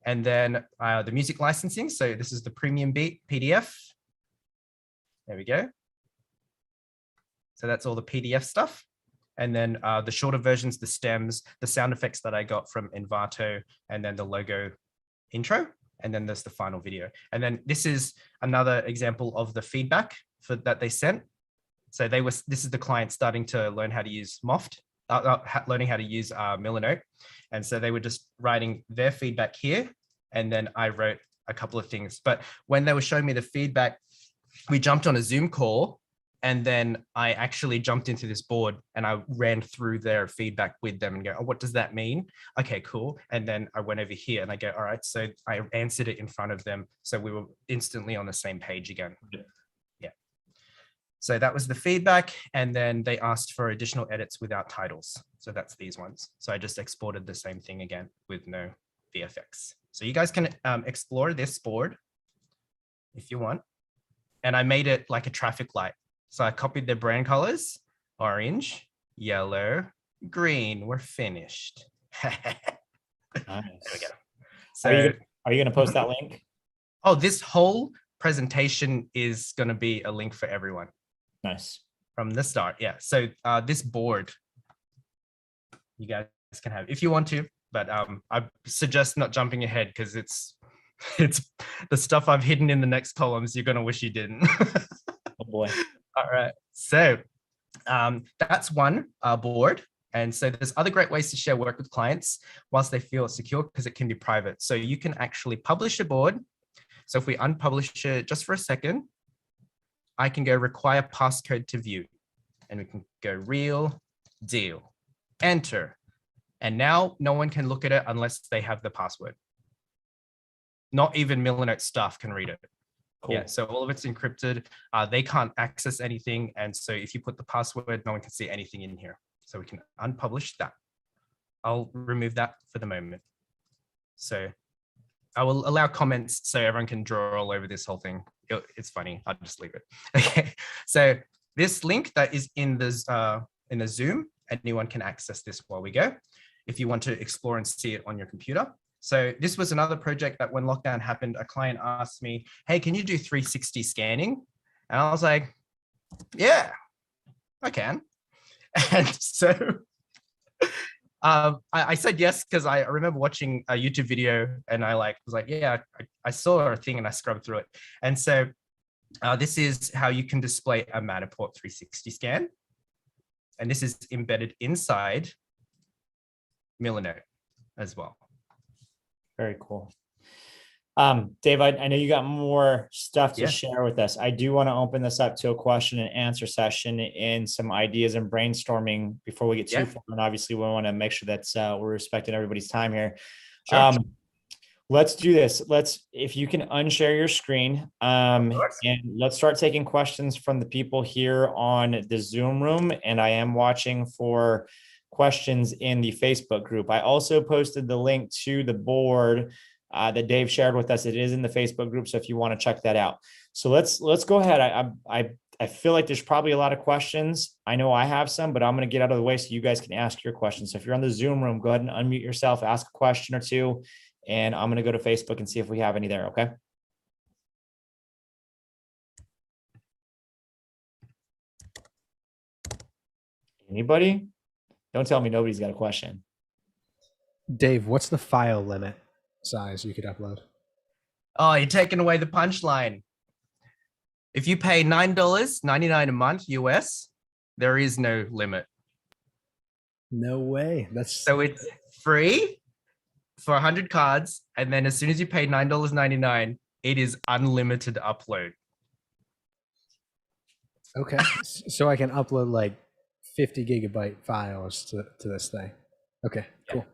And then the music licensing. So this is the Premium Beat PDF. There we go. So that's all the PDF stuff. And then the shorter versions, the stems, the sound effects that I got from Envato, and then the logo intro. And then there's the final video. And then this is another example of the feedback that they sent. So this is the client starting to learn how to use Moft, learning how to use Milanote. And so they were just writing their feedback here. And then I wrote a couple of things. But when they were showing me the feedback, we jumped on a Zoom call. And then I actually jumped into this board and I ran through their feedback with them and go, oh, what does that mean? Okay, cool. And then I went over here and I go, all right. So I answered it in front of them. So we were instantly on the same page again. Yeah. So that was the feedback. And then they asked for additional edits without titles. So that's these ones. So I just exported the same thing again with no VFX. So you guys can explore this board if you want. And I made it like a traffic light. So I copied their brand colors, orange, yellow, green. We're finished. Nice. There we go. So are you going to post that link? Oh, this whole presentation is going to be a link for everyone. Nice. From the start. Yeah. So this board, you guys can have if you want to, but I suggest not jumping ahead because it's the stuff I've hidden in the next columns. You're going to wish you didn't. Oh boy. All right, so that's one board. And so there's other great ways to share work with clients whilst they feel secure because it can be private. So you can actually publish a board. So if we unpublish it just for a second, I can go require passcode to view and we can go real deal, enter. And now no one can look at it unless they have the password. Not even Millinote staff can read it. Cool. Yeah, so all of it's encrypted. They can't access anything. And so if you put the password, no one can see anything in here. So we can unpublish that. I'll remove that for the moment. So I will allow comments so everyone can draw all over this whole thing. It's funny, I'll just leave it. Okay, so this link that is in the Zoom, anyone can access this while we go. If you want to explore and see it on your computer. So this was another project that when lockdown happened, a client asked me, hey, can you do 360 scanning? And I was like, yeah, I can. And so I said yes, because I remember watching a YouTube video and I was like, yeah, I saw a thing and I scrubbed through it. And so this is how you can display a Matterport 360 scan. And this is embedded inside Millinote as well. Very cool. Dave, I know you got more stuff to share with us. I do want to open this up to a question and answer session and some ideas and brainstorming before we get too far. And obviously we want to make sure that we're respecting everybody's time here. Sure. Let's do this. If you can unshare your screen and let's start taking questions from the people here on the Zoom room. And I am watching for questions in the Facebook group. I also posted the link to the board that Dave shared with us. It is in the Facebook group. So if you want to check that out. So let's go ahead. I feel like there's probably a lot of questions. I know I have some, but I'm going to get out of the way so you guys can ask your questions. So if you're on the Zoom room, go ahead and unmute yourself, ask a question or two, and I'm going to go to Facebook and see if we have any there. Okay. Anybody? Don't tell me nobody's got a question. Dave, what's the file limit size you could upload? Oh, you're taking away the punchline. If you pay $9.99 a month US, there is no limit. No way. So it's free for 100 cards. And then as soon as you pay $9.99, it is unlimited upload. Okay. So I can upload like 50 gigabyte files to this thing. Okay, cool.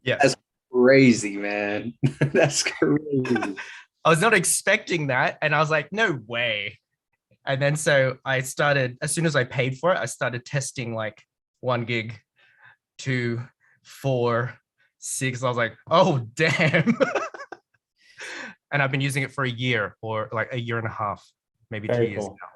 Yeah. That's crazy, man. That's crazy. I was not expecting that. And I was like, no way. And then so I started, as soon as I paid for it, I started testing like 1 gig, 2, 4, 6. I was like, oh, damn. And I've been using it for a year or like a year and a half, maybe Very 2 years cool. now.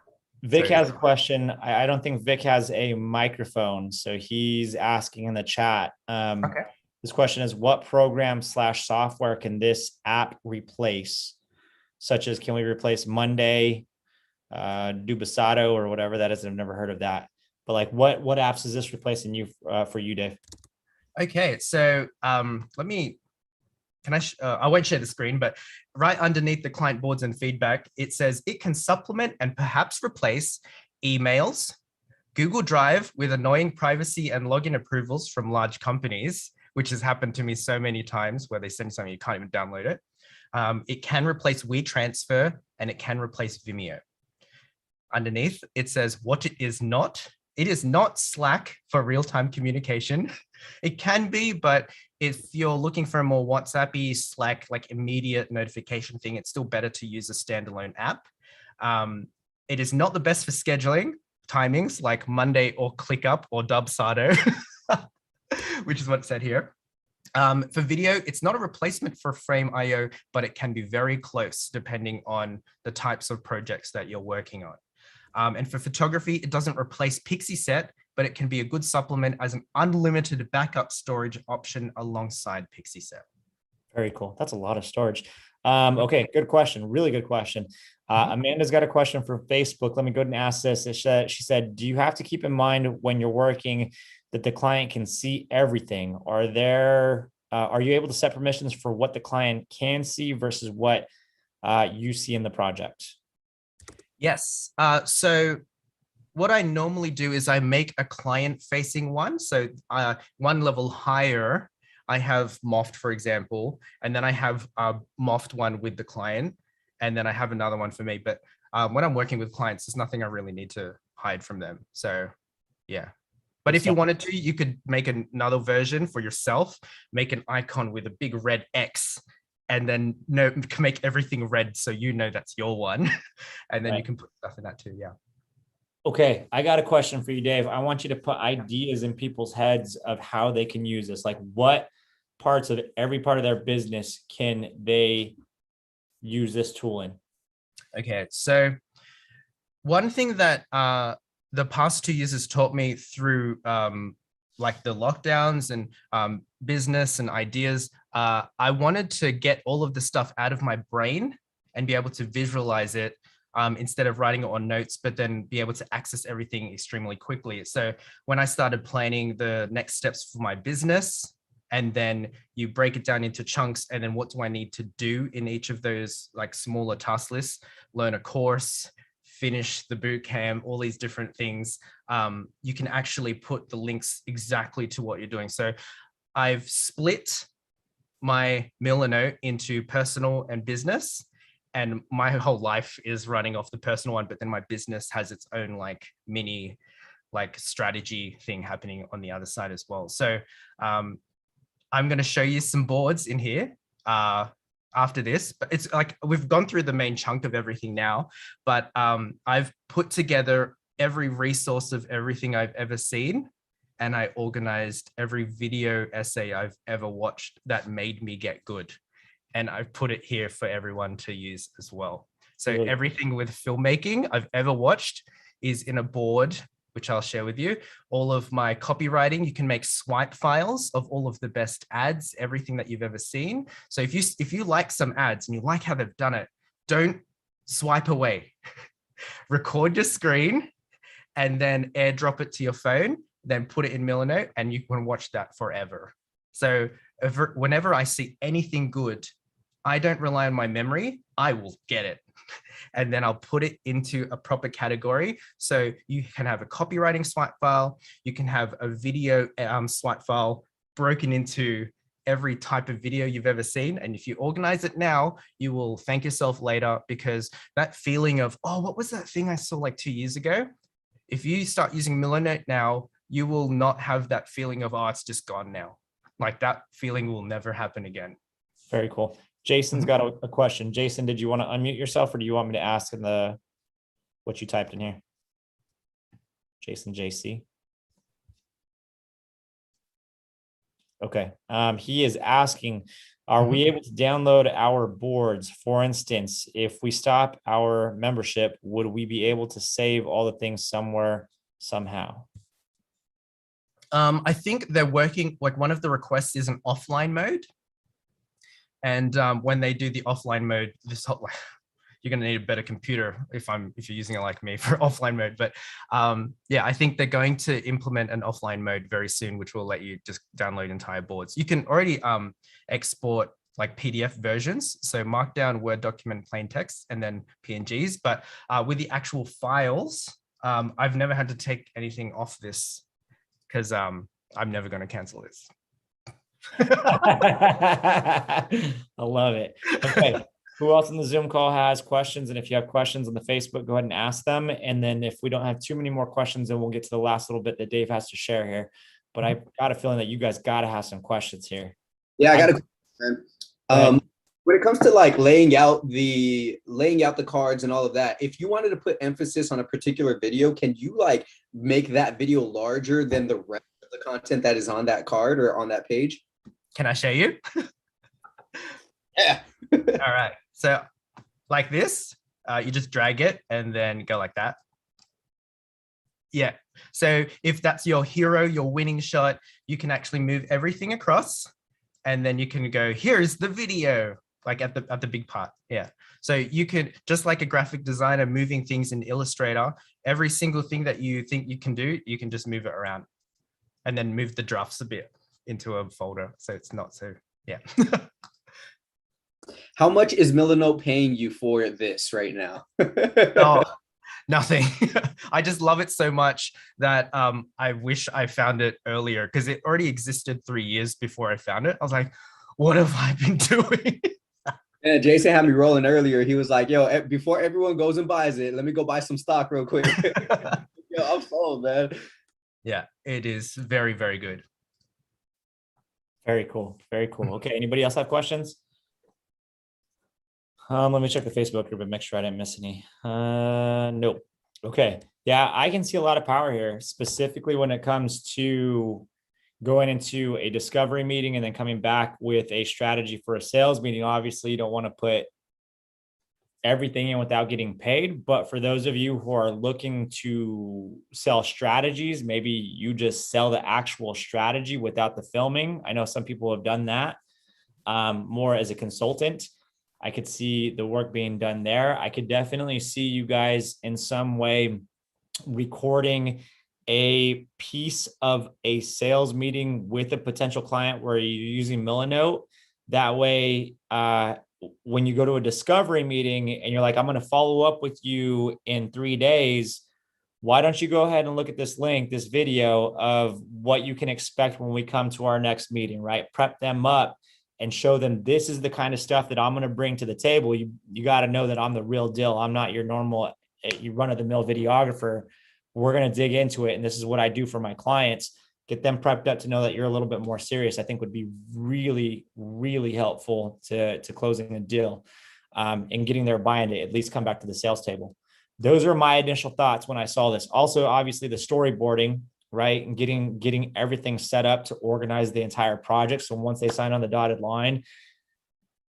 Vic So- has a question. I don't think Vic has a microphone, so he's asking in the chat. Okay. This question is, what program / software can this app replace? Such as, can we replace Monday, Dubisato, or whatever that is? I've never heard of that. But like, what apps is this replacing you for you, Dave? Okay, so let me, I won't share the screen, but right underneath the client boards and feedback, it says it can supplement and perhaps replace emails, Google Drive with annoying privacy and login approvals from large companies, which has happened to me so many times where they send something, you can't even download it. It can replace WeTransfer and it can replace Vimeo. Underneath, it says what it is not. It is not Slack for real-time communication. It can be, but if you're looking for a more WhatsApp-y, Slack, like immediate notification thing, it's still better to use a standalone app. It is not the best for scheduling timings like Monday or ClickUp or Dubsado, which is what it said here. For video, it's not a replacement for Frame.io, but it can be very close depending on the types of projects that you're working on. And for photography, it doesn't replace Pixieset, but it can be a good supplement as an unlimited backup storage option alongside Pixieset. Very cool. That's a lot of storage. Okay, good question. Really good question. Amanda's got a question from Facebook. Let me go ahead and ask this. She said, do you have to keep in mind when you're working that the client can see everything? Are you able to set permissions for what the client can see versus what you see in the project? Yes. So what I normally do is I make a client-facing one. So one level higher, I have Moft, for example, and then I have a Moft one with the client, and then I have another one for me. But when I'm working with clients, there's nothing I really need to hide from them. So yeah. But if you wanted to, you could make another version for yourself, make an icon with a big red X, and then make everything red so you know that's your one. And then you can put stuff in that too, yeah. Okay, I got a question for you, Dave. I want you to put ideas in people's heads of how they can use this. Like, what parts of every part of their business can they use this tool in? Okay, so one thing that the past 2 years has taught me through like the lockdowns and business and ideas, I wanted to get all of the stuff out of my brain and be able to visualize it instead of writing it on notes, but then be able to access everything extremely quickly. So when I started planning the next steps for my business, and then you break it down into chunks, and then what do I need to do in each of those like smaller task lists, learn a course, finish the boot camp, all these different things, you can actually put the links exactly to what you're doing. So I've split my Millinote into personal and business, and my whole life is running off the personal one, but then my business has its own like mini like strategy thing happening on the other side as well. So I'm going to show you some boards in here after this, but it's like we've gone through the main chunk of everything now, but I've put together every resource of everything I've ever seen, and I organized every video essay I've ever watched that made me get good, and I've put it here for everyone to use as well. So everything with filmmaking I've ever watched is in a board, which I'll share with you. All of my copywriting, you can make swipe files of all of the best ads, everything that you've ever seen. So if you like some ads and you like how they've done it, don't swipe away. Record your screen and then airdrop it to your phone, then put it in Millinote, and you can watch that forever. So whenever I see anything good, I don't rely on my memory, I will get it. And then I'll put it into a proper category. So you can have a copywriting swipe file, you can have a video swipe file broken into every type of video you've ever seen. And if you organize it now, you will thank yourself later, because that feeling of, oh, what was that thing I saw like 2 years ago? If you start using Millinote now, you will not have that feeling of, oh, it's just gone now. Like that feeling will never happen again. Very cool. Jason's got a question. Jason, did you want to unmute yourself, or do you want me to ask in the what you typed in here? Jason JC. Okay. He is asking, are we able to download our boards? For instance, if we stop our membership, would we be able to save all the things somewhere, somehow? I think they're working, like one of the requests is an offline mode. And when they do the offline mode, this whole, you're going to need a better computer if you're using it like me for offline mode. But yeah, I think they're going to implement an offline mode very soon, which will let you just download entire boards. You can already export like PDF versions, so Markdown, Word document, plain text, and then PNGs. But with the actual files, I've never had to take anything off this, because I'm never going to cancel this. I love it. Okay. Who else in the Zoom call has questions? And if you have questions on the Facebook, go ahead and ask them. And then if we don't have too many more questions, then we'll get to the last little bit that Dave has to share here. But I got a feeling that you guys got to have some questions here. Yeah, I got a question. When it comes to like laying out the cards and all of that, if you wanted to put emphasis on a particular video, can you like make that video larger than the rest of the content that is on that card or on that page? Can I show you? Yeah. All right. So like this, you just drag it and then go like that. Yeah. So if that's your hero, your winning shot, you can actually move everything across, and then you can go, here's the video, like at the big part. Yeah. So you could, just like a graphic designer moving things in Illustrator, every single thing that you think you can do, you can just move it around and then move the drafts a bit into a folder. So it's not so, yeah. How much is Millinote paying you for this right now? Oh, nothing. I just love it so much that I wish I found it earlier, because it already existed 3 years before I found it. I was like, what have I been doing? Yeah, Jason had me rolling earlier. He was like, yo, before everyone goes and buys it, let me go buy some stock real quick. Yo, I'm sold, man. Yeah, it is very, very good. Very cool. Very cool. Okay. Anybody else have questions? Let me check the Facebook group and make sure I didn't miss any. Nope. Okay. Yeah, I can see a lot of power here, specifically when it comes to going into a discovery meeting and then coming back with a strategy for a sales meeting. Obviously, you don't want to put everything in without getting paid. But for those of you who are looking to sell strategies, maybe you just sell the actual strategy without the filming. I know some people have done that more as a consultant. I could see the work being done there. I could definitely see you guys in some way recording a piece of a sales meeting with a potential client where you're using Millinote. That way, when you go to a discovery meeting and you're like, I'm going to follow up with you in 3 days, why don't you go ahead and look at this link, this video of what you can expect when we come to our next meeting, right? Prep them up and show them this is the kind of stuff that I'm going to bring to the table. You got to know that I'm the real deal. I'm not your normal, you run-of-the-mill videographer. We're going to dig into it. And this is what I do for my clients. Get them prepped up to know that you're a little bit more serious, I think would be really, really helpful to closing a deal and getting their buy-in to at least come back to the sales table. Those are my initial thoughts when I saw this. Also, obviously the storyboarding, right? And getting everything set up to organize the entire project. So once they sign on the dotted line,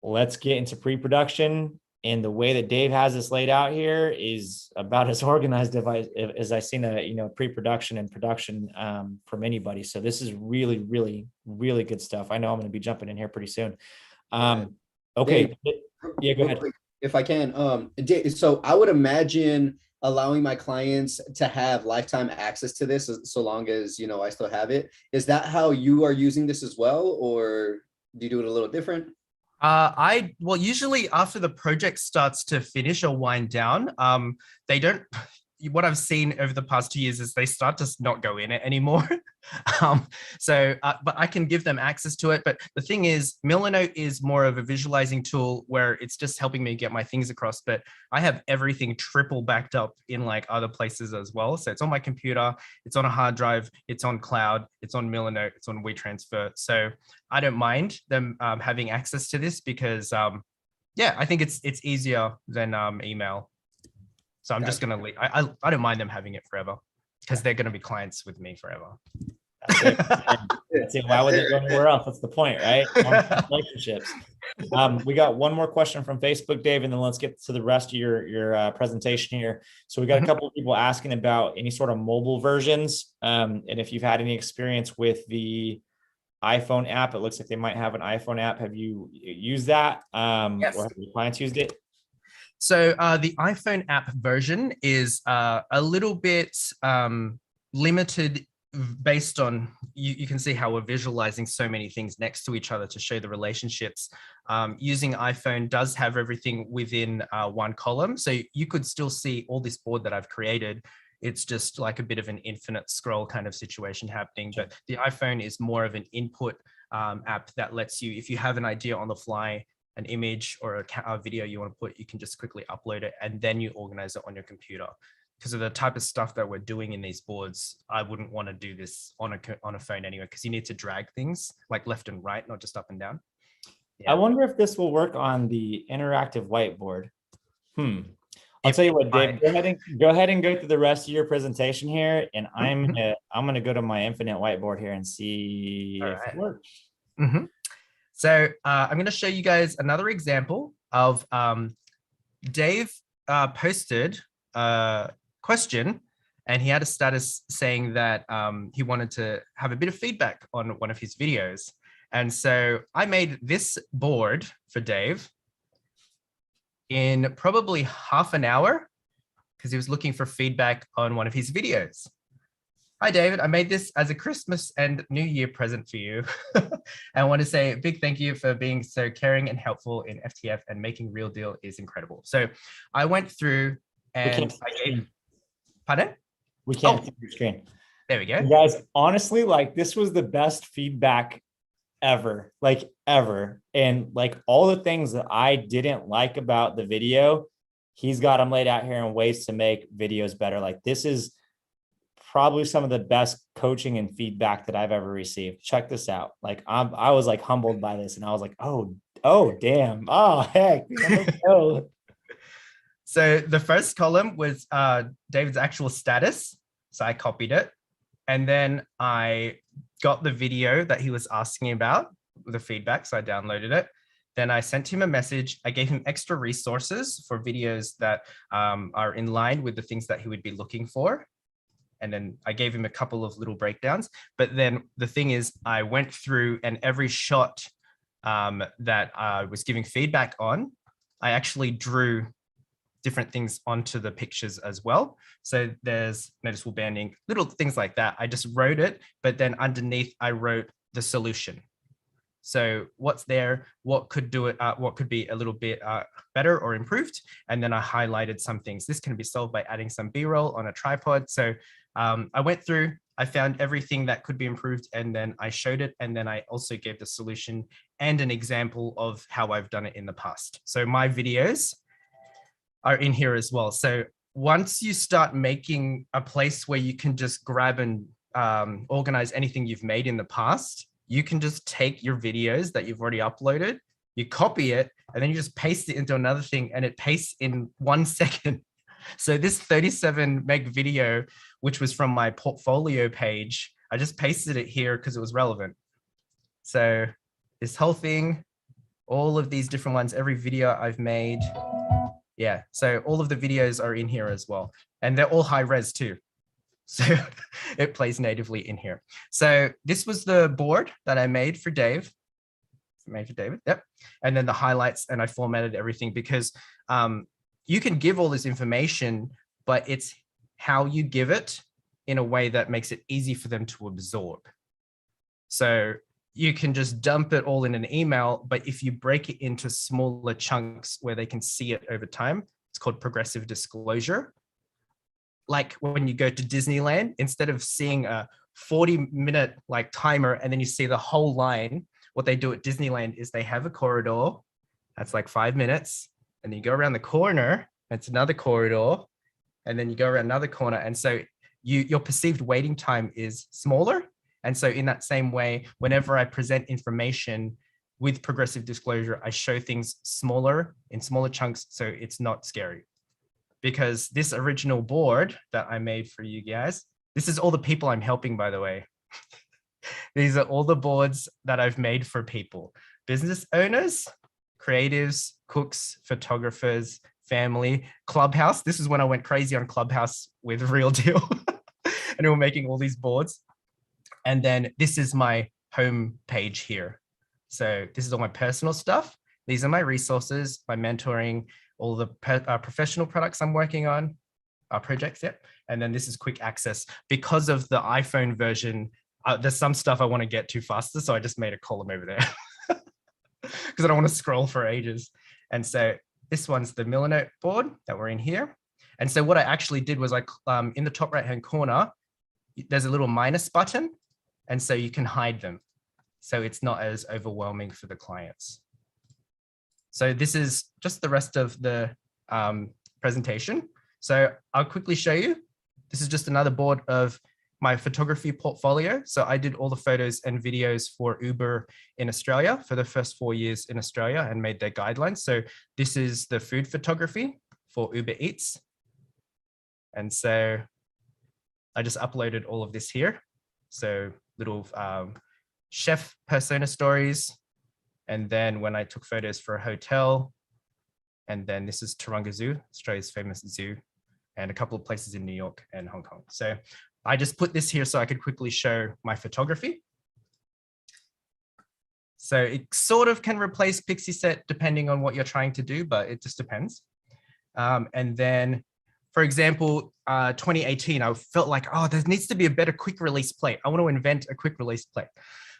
let's get into pre-production. And the way that Dave has this laid out here is about as organized as I've seen pre-production and production from anybody. So this is really, really, really good stuff. I know I'm going to be jumping in here pretty soon. Okay. Dave, yeah, go ahead. If I can, so I would imagine allowing my clients to have lifetime access to this, so long as, I still have it. Is that how you are using this as well? Or do you do it a little different? Well, usually after the project starts to finish or wind down, they don't, what I've seen over the past 2 years is they start to not go in it anymore. But I can give them access to it. But the thing is, Millinote is more of a visualizing tool where it's just helping me get my things across. But I have everything triple backed up in like other places as well. So it's on my computer, it's on a hard drive, it's on cloud, it's on Millinote, it's on WeTransfer. So I don't mind them having access to this because yeah, I think it's easier than email. So I'm just gonna leave. I don't mind them having it forever because they're gonna be clients with me forever. That's it. That's it. Why would they go anywhere else? That's the point, right? Relationships. We got one more question from Facebook, Dave, and then let's get to the rest of your presentation here. So we got a couple of people asking about any sort of mobile versions, and if you've had any experience with the iPhone app. It looks like they might have an iPhone app. Have you used that? Yes. Or have your clients used it? So the iPhone app version is a little bit limited based on, you can see how we're visualizing so many things next to each other to show the relationships. Using iPhone does have everything within one column. So you could still see all this board that I've created. It's just like a bit of an infinite scroll kind of situation happening. But the iPhone is more of an input app that lets you, if you have an idea on the fly, an image or a video you want to put, you can just quickly upload it and then you organize it on your computer. Because of the type of stuff that we're doing in these boards, I wouldn't want to do this on a phone anyway, because you need to drag things like left and right, not just up and down. Yeah. I wonder if this will work on the interactive whiteboard. I'll tell you what, Dave, go ahead and go through the rest of your presentation here. And I'm gonna go to my infinite whiteboard here and see if it works. So I'm going to show you guys another example of Dave posted a question and he had a status saying that he wanted to have a bit of feedback on one of his videos. And so I made this board for Dave in probably half an hour because he was looking for feedback on one of his videos. Hi, David. I made this as a Christmas and New Year present for you. I want to say a big thank you for being so caring and helpful in FTF, and making Real Deal is incredible. So I went through and I gave, pardon? We can't see your screen. There we go. You guys, honestly, like this was the best feedback ever, like ever. And like all the things that I didn't like about the video, he's got them laid out here in ways to make videos better. Like this is probably some of the best coaching and feedback that I've ever received. Check this out. Like I was like humbled by this and I was like, oh, damn. Oh, heck. So the first column was David's actual status. So I copied it. And then I got the video that he was asking about, the feedback. So I downloaded it. Then I sent him a message. I gave him extra resources for videos that are in line with the things that he would be looking for. And then I gave him a couple of little breakdowns. But then the thing is, I went through and every shot that I was giving feedback on, I actually drew different things onto the pictures as well. So there's noticeable banding, little things like that. I just wrote it, but then underneath I wrote the solution. So what's there, what could do it, what could be a little bit better or improved. And then I highlighted some things. This can be solved by adding some B-roll on a tripod. So I went through, I found everything that could be improved, and then I showed it. And then I also gave the solution and an example of how I've done it in the past. So my videos are in here as well. So once you start making a place where you can just grab and organize anything you've made in the past, you can just take your videos that you've already uploaded, you copy it, and then you just paste it into another thing, and it pastes in 1 second. So this 37 meg video, which was from my portfolio page, I just pasted it here because it was relevant. So this whole thing, all of these different ones, every video I've made. Yeah, so all of the videos are in here as well. And they're all high res too. So it plays natively in here. So this was the board that I made for Dave. Yep. And then the highlights, and I formatted everything because you can give all this information, but it's how you give it in a way that makes it easy for them to absorb. So you can just dump it all in an email, but if you break it into smaller chunks where they can see it over time, it's called progressive disclosure. like when you go to Disneyland, instead of seeing a 40-minute like timer and then you see the whole line, what they do at Disneyland is they have a corridor that's like 5 minutes, and then you go around the corner, it's another corridor, and then you go around another corner. And so your perceived waiting time is smaller. And so in that same way, whenever I present information with progressive disclosure, I show things smaller in smaller chunks, so it's not scary. Because this original board that I made for you guys, this is all the people I'm helping, by the way. These are all the boards that I've made for people: business owners, creatives, cooks, photographers, family, Clubhouse. This is when I went crazy on Clubhouse with Real Deal. And we were making all these boards. And then this is my home page here. So this is all my personal stuff. These are my resources, my mentoring, all the professional products I'm working on, projects, yeah. And then this is quick access. Because of the iPhone version, there's some stuff I want to get to faster, so I just made a column over there because I don't want to scroll for ages. And so this one's the Millinote board that we're in here. And so what I actually did was in the top right-hand corner, there's a little minus button, and so you can hide them. So it's not as overwhelming for the clients. So this is just the rest of the presentation. So I'll quickly show you. This is just another board of my photography portfolio. So I did all the photos and videos for Uber in Australia for the first 4 years in Australia and made their guidelines. So this is the food photography for Uber Eats. And so I just uploaded all of this here. So little chef persona stories. And then when I took photos for a hotel, and then this is Taronga Zoo, Australia's famous zoo, and a couple of places in New York and Hong Kong. So I just put this here so I could quickly show my photography. So it sort of can replace Pixieset depending on what you're trying to do, but it just depends. And then, for example, 2018, I felt like, oh, there needs to be a better quick release plate. I want to invent a quick release plate.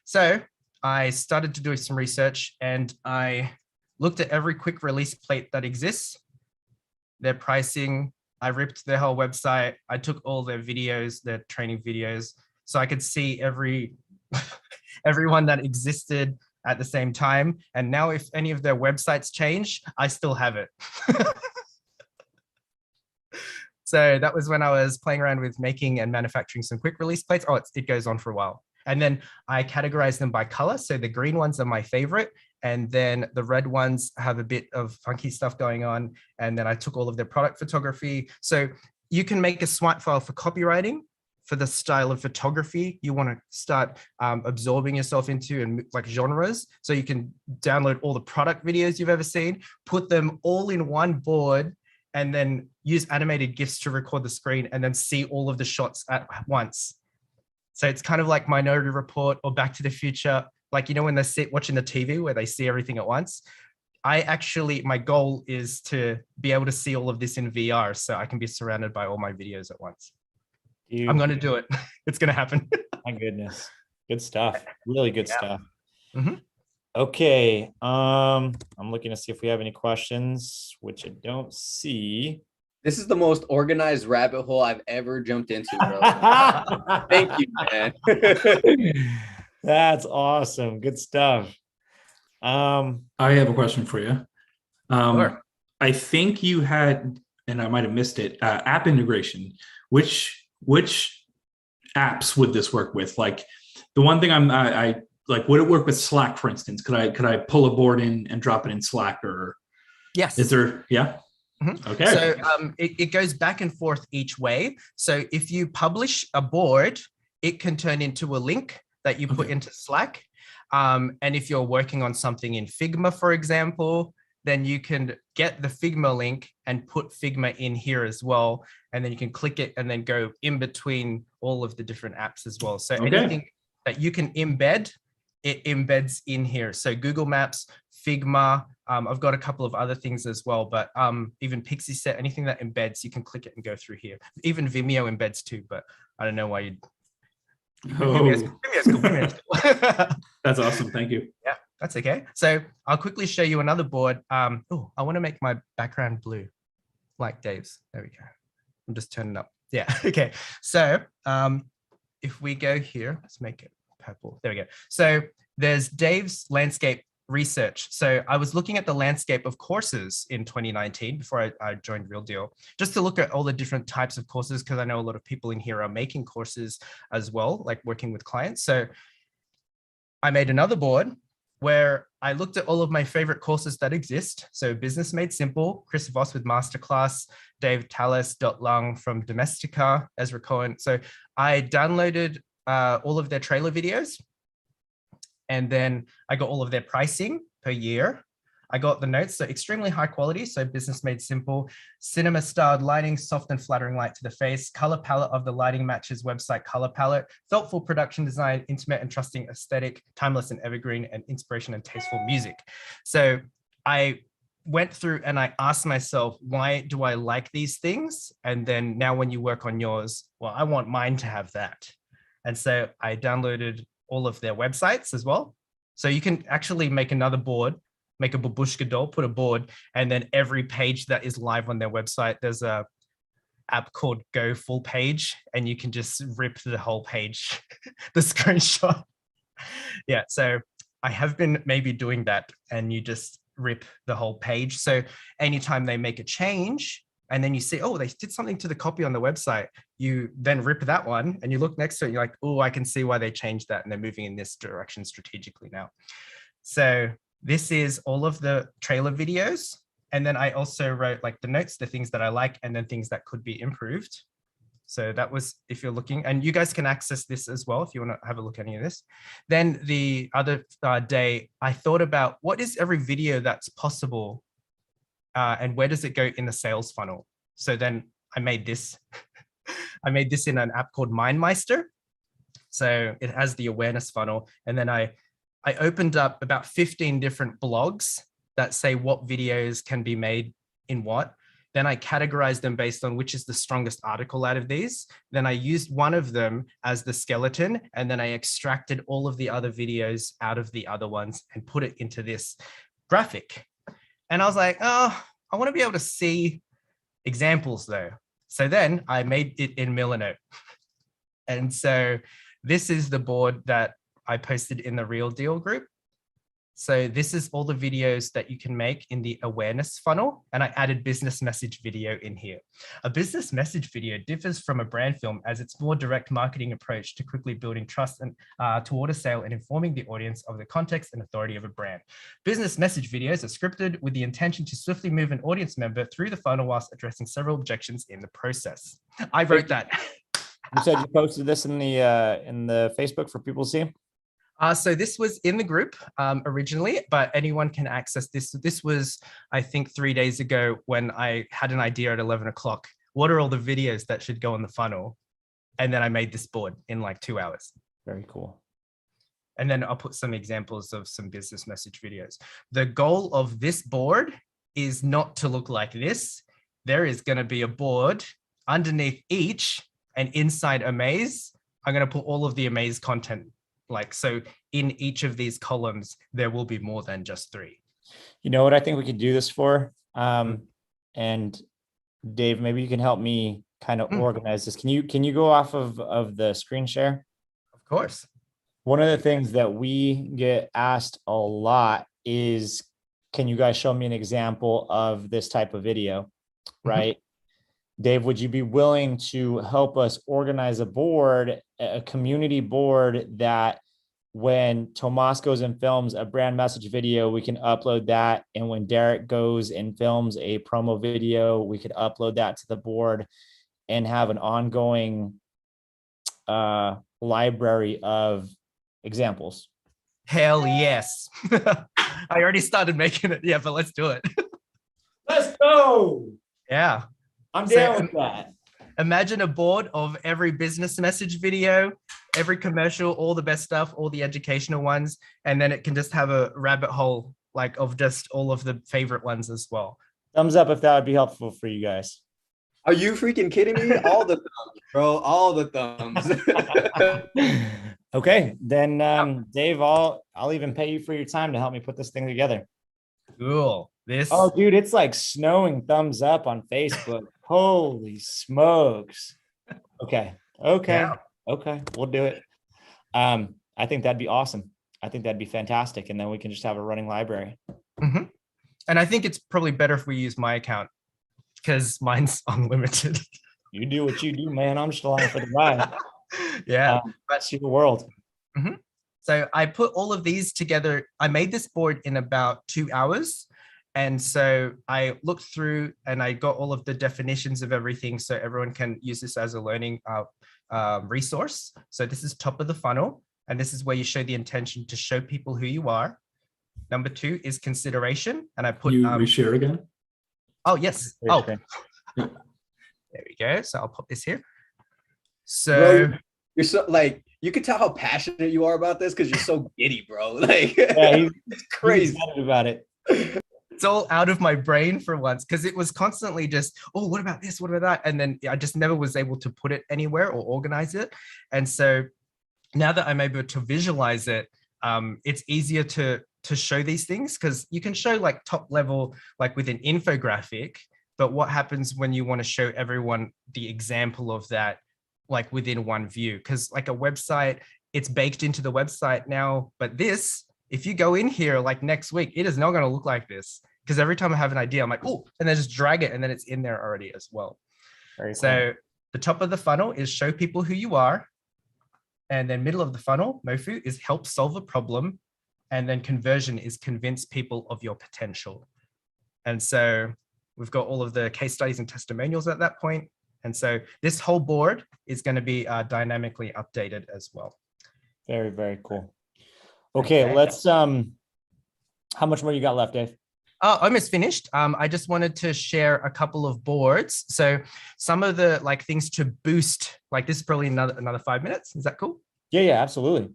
So I started to do some research and I looked at every quick release plate that exists, their pricing. I ripped their whole website. I took all their videos, their training videos, so I could see everyone that existed at the same time. And now if any of their websites change, I still have it. So that was when I was playing around with making and manufacturing some quick release plates. Oh, it goes on for a while. And then I categorize them by color. So the green ones are my favorite. And then the red ones have a bit of funky stuff going on. And then I took all of their product photography. So you can make a swipe file for copywriting, for the style of photography you want to start absorbing yourself into, and like genres. So you can download all the product videos you've ever seen, put them all in one board, and then use animated GIFs to record the screen and then see all of the shots at once. So it's kind of like Minority Report or Back to the Future. Like, you know, when they sit watching the TV where they see everything at once. My goal is to be able to see all of this in VR so I can be surrounded by all my videos at once. I'm going to do it. It's going to happen. My goodness. Good stuff. Really good stuff. Mm-hmm. Okay. I'm looking to see if we have any questions, which I don't see. This is the most organized rabbit hole I've ever jumped into, bro. Thank you, man. That's awesome. Good stuff. I have a question for you. Sure. I think you had, and I might have missed it, app integration. Which apps would this work with? Like the one thing I like, would it work with Slack, for instance? Could I pull a board in and drop it in Slack, or yes? Is there? Yeah. Mm-hmm. Okay. So it goes back and forth each way. So if you publish a board, it can turn into a link that you put into Slack. And if you're working on something in Figma, for example, then you can get the Figma link and put Figma in here as well. And then you can click it and then go in between all of the different apps as well. So anything that you can embed, it embeds in here. So Google Maps, Figma, I've got a couple of other things as well, but even Pixieset, anything that embeds, you can click it and go through here. Even Vimeo embeds too, but I don't know why you'd. Vimeo's cool. Vimeo's cool. That's awesome. Thank you. Yeah, that's okay. So I'll quickly show you another board. Oh, I want to make my background blue, like Dave's. There we go. I'm just turning up Yeah. Okay. So if we go here, let's make it purple. There we go. So there's Dave's landscape research. So I was looking at the landscape of courses in 2019 before I joined Real Deal, just to look at all the different types of courses, because I know a lot of people in here are making courses as well, like working with clients. So I made another board where I looked at all of my favorite courses that exist. So Business Made Simple, Chris Voss with Masterclass, Dave Tallis, Lung from Domestica, Ezra Cohen. So I downloaded all of their trailer videos, and then I got all of their pricing per year. I got the notes, so extremely high quality. So Business Made Simple, cinema starred lighting, soft and flattering light to the face, color palette of the lighting matches website color palette, thoughtful production design, intimate and trusting aesthetic, timeless and evergreen, and inspiration and tasteful music. So I went through and I asked myself, why do I like these things? And then now when you work on yours, well, I want mine to have that. And so I downloaded all of their websites as well. So you can actually make another board, make a babushka doll, put a board, and then every page that is live on their website, there's a app called Go Full Page, and you can just rip the whole page, the screenshot. Yeah, so I have been maybe doing that, and you just rip the whole page. So anytime they make a change, and then you see, oh, they did something to the copy on the website, you then rip that one and you look next to it, and you're like, oh, I can see why they changed that, and they're moving in this direction strategically now. So this is all of the trailer videos. And then I also wrote like the notes, the things that I like, and then things that could be improved. So that was, if you're looking, and you guys can access this as well if you want to have a look at any of this. Then the other day, I thought about what is every video that's possible and where does it go in the sales funnel? So then I made this. I made this in an app called MindMeister. So it has the awareness funnel. And then I opened up about 15 different blogs that say what videos can be made in what. Then I categorized them based on which is the strongest article out of these. Then I used one of them as the skeleton, and then I extracted all of the other videos out of the other ones and put it into this graphic. And I was like, oh, I want to be able to see examples though. So then I made it in Millinote. And so this is the board that I posted in the Real Deal group. So this is all the videos that you can make in the awareness funnel. And I added business message video in here. A business message video differs from a brand film as its more direct marketing approach to quickly building trust and toward a sale and informing the audience of the context and authority of a brand. Business message videos are scripted with the intention to swiftly move an audience member through the funnel whilst addressing several objections in the process. I wrote that. You said you posted this in the Facebook for people to see? So this was in the group originally, but anyone can access this. This was, I think, 3 days ago when I had an idea at 11 o'clock. What are all the videos that should go in the funnel? And then I made this board in like 2 hours. Very cool. And then I'll put some examples of some business message videos. The goal of this board is not to look like this. There is going to be a board underneath each, and inside Amaze, I'm going to put all of the Amaze content. Like, so in each of these columns, there will be more than just 3. You know what I think we could do this for? And Dave, maybe you can help me kind of organize this. Can you go off of the screen share? Of course. One of the things that we get asked a lot is, can you guys show me an example of this type of video, right? Dave, would you be willing to help us organize a board, a community board, that when Tomas goes and films a brand message video, we can upload that. And when Derek goes and films a promo video, we could upload that to the board and have an ongoing library of examples. Hell yes. I already started making it. Yeah, but let's do it. Let's go. Yeah. I'm down with that. Imagine a board of every business message video, every commercial, all the best stuff, all the educational ones, and then it can just have a rabbit hole like of just all of the favorite ones as well. Thumbs up if that would be helpful for you guys. Are you freaking kidding me? All the thumbs, bro. All the thumbs. Okay, then Dave, I'll even pay you for your time to help me put this thing together. Cool. Oh, dude, it's like snowing thumbs up on Facebook. Holy smokes. Okay. Okay. Yeah. Okay. We'll do it. I think that'd be awesome. I think that'd be fantastic. And then we can just have a running library. Hmm. And I think it's probably better if we use my account because mine's unlimited. You do what you do, man. I'm just along for the ride. Yeah. But See the world. so I put all of these together. I made this board in about 2 hours. And so I looked through and I got all of the definitions of everything so everyone can use this as a learning resource. So this is top of the funnel. And this is where you show the intention to show people who you are. Number 2 is consideration. And I put... you reshare again? Oh, yes. Oh, there we go. So I'll put this here. So... Bro, you're so like, you can tell how passionate you are about this because you're so giddy, bro. Like, Yeah, he's crazy. excited about it. It's all out of my brain for once because it was constantly just, oh, what about this? What about that? And then I just never was able to put it anywhere or organize it. And so now that I'm able to visualize it, it's easier to show these things because you can show like top level, like with an infographic, but what happens when you want to show everyone the example of that, like within one view? Because like a website, it's baked into the website now, but this, if you go in here like next week, it is not going to look like this because every time I have an idea, I'm like, oh, and then just drag it and then it's in there already as well. Very So cool. the top of the funnel is show people who you are. And then middle of the funnel, MOFU, is help solve a problem. And then conversion is convince people of your potential. And so we've got all of the case studies and testimonials at that point. And so this whole board is going to be dynamically updated as well. Very, very cool. Okay, let's how much more you got left, Dave? Almost finished. I just wanted to share a couple of boards. So some of the like things to boost, like this is probably another 5 minutes. Is that cool? Yeah, absolutely.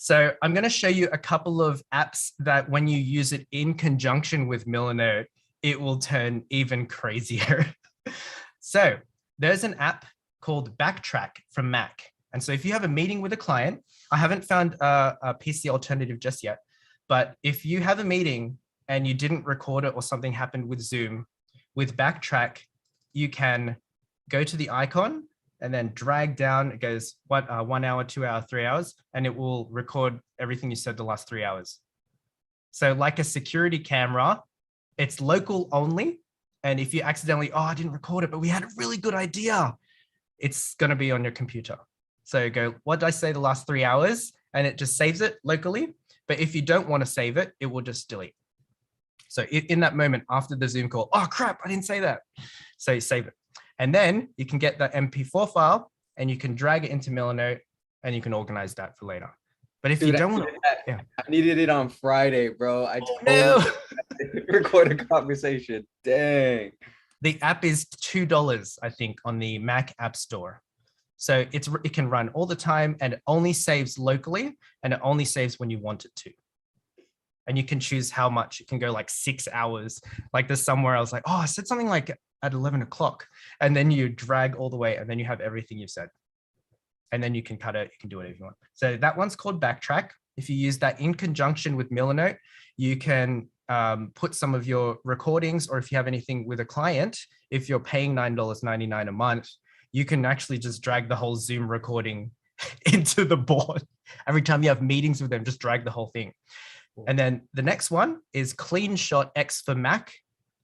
So I'm going to show you a couple of apps that when you use it in conjunction with Millinote, it will turn even crazier. So there's an app called Backtrack from Mac. And so if you have a meeting with a client, I haven't found a PC alternative just yet, but if you have a meeting and you didn't record it or something happened with Zoom, with Backtrack, you can go to the icon and then drag down, it goes 1 hour, 2 hour, 3 hours, and it will record everything you said the last 3 hours. So like a security camera, it's local only. And if you accidentally, oh, I didn't record it, but we had a really good idea, it's gonna be on your computer. So go, what did I say the last 3 hours? And it just saves it locally. But if you don't want to save it, it will just delete. So in that moment after the Zoom call, oh crap, I didn't say that. So you save it. And then you can get that MP4 file and you can drag it into Millinote and you can organize that for later. But if you don't want to, I needed it on Friday, bro. I no. record a conversation. Dang. The app is $2, I think, on the Mac App Store. So it can run all the time and it only saves locally and it only saves when you want it to. And you can choose how much. It can go like 6 hours. Like there's somewhere I was like, oh, I said something like at 11 o'clock. And then you drag all the way and then you have everything you've said. And then you can cut it, you can do whatever you want. So that one's called Backtrack. If you use that in conjunction with Millinote, you can put some of your recordings, or if you have anything with a client, if you're paying $9.99 a month, you can actually just drag the whole Zoom recording into the board. Every time you have meetings with them, just drag the whole thing. And then the next one is Clean Shot X for Mac.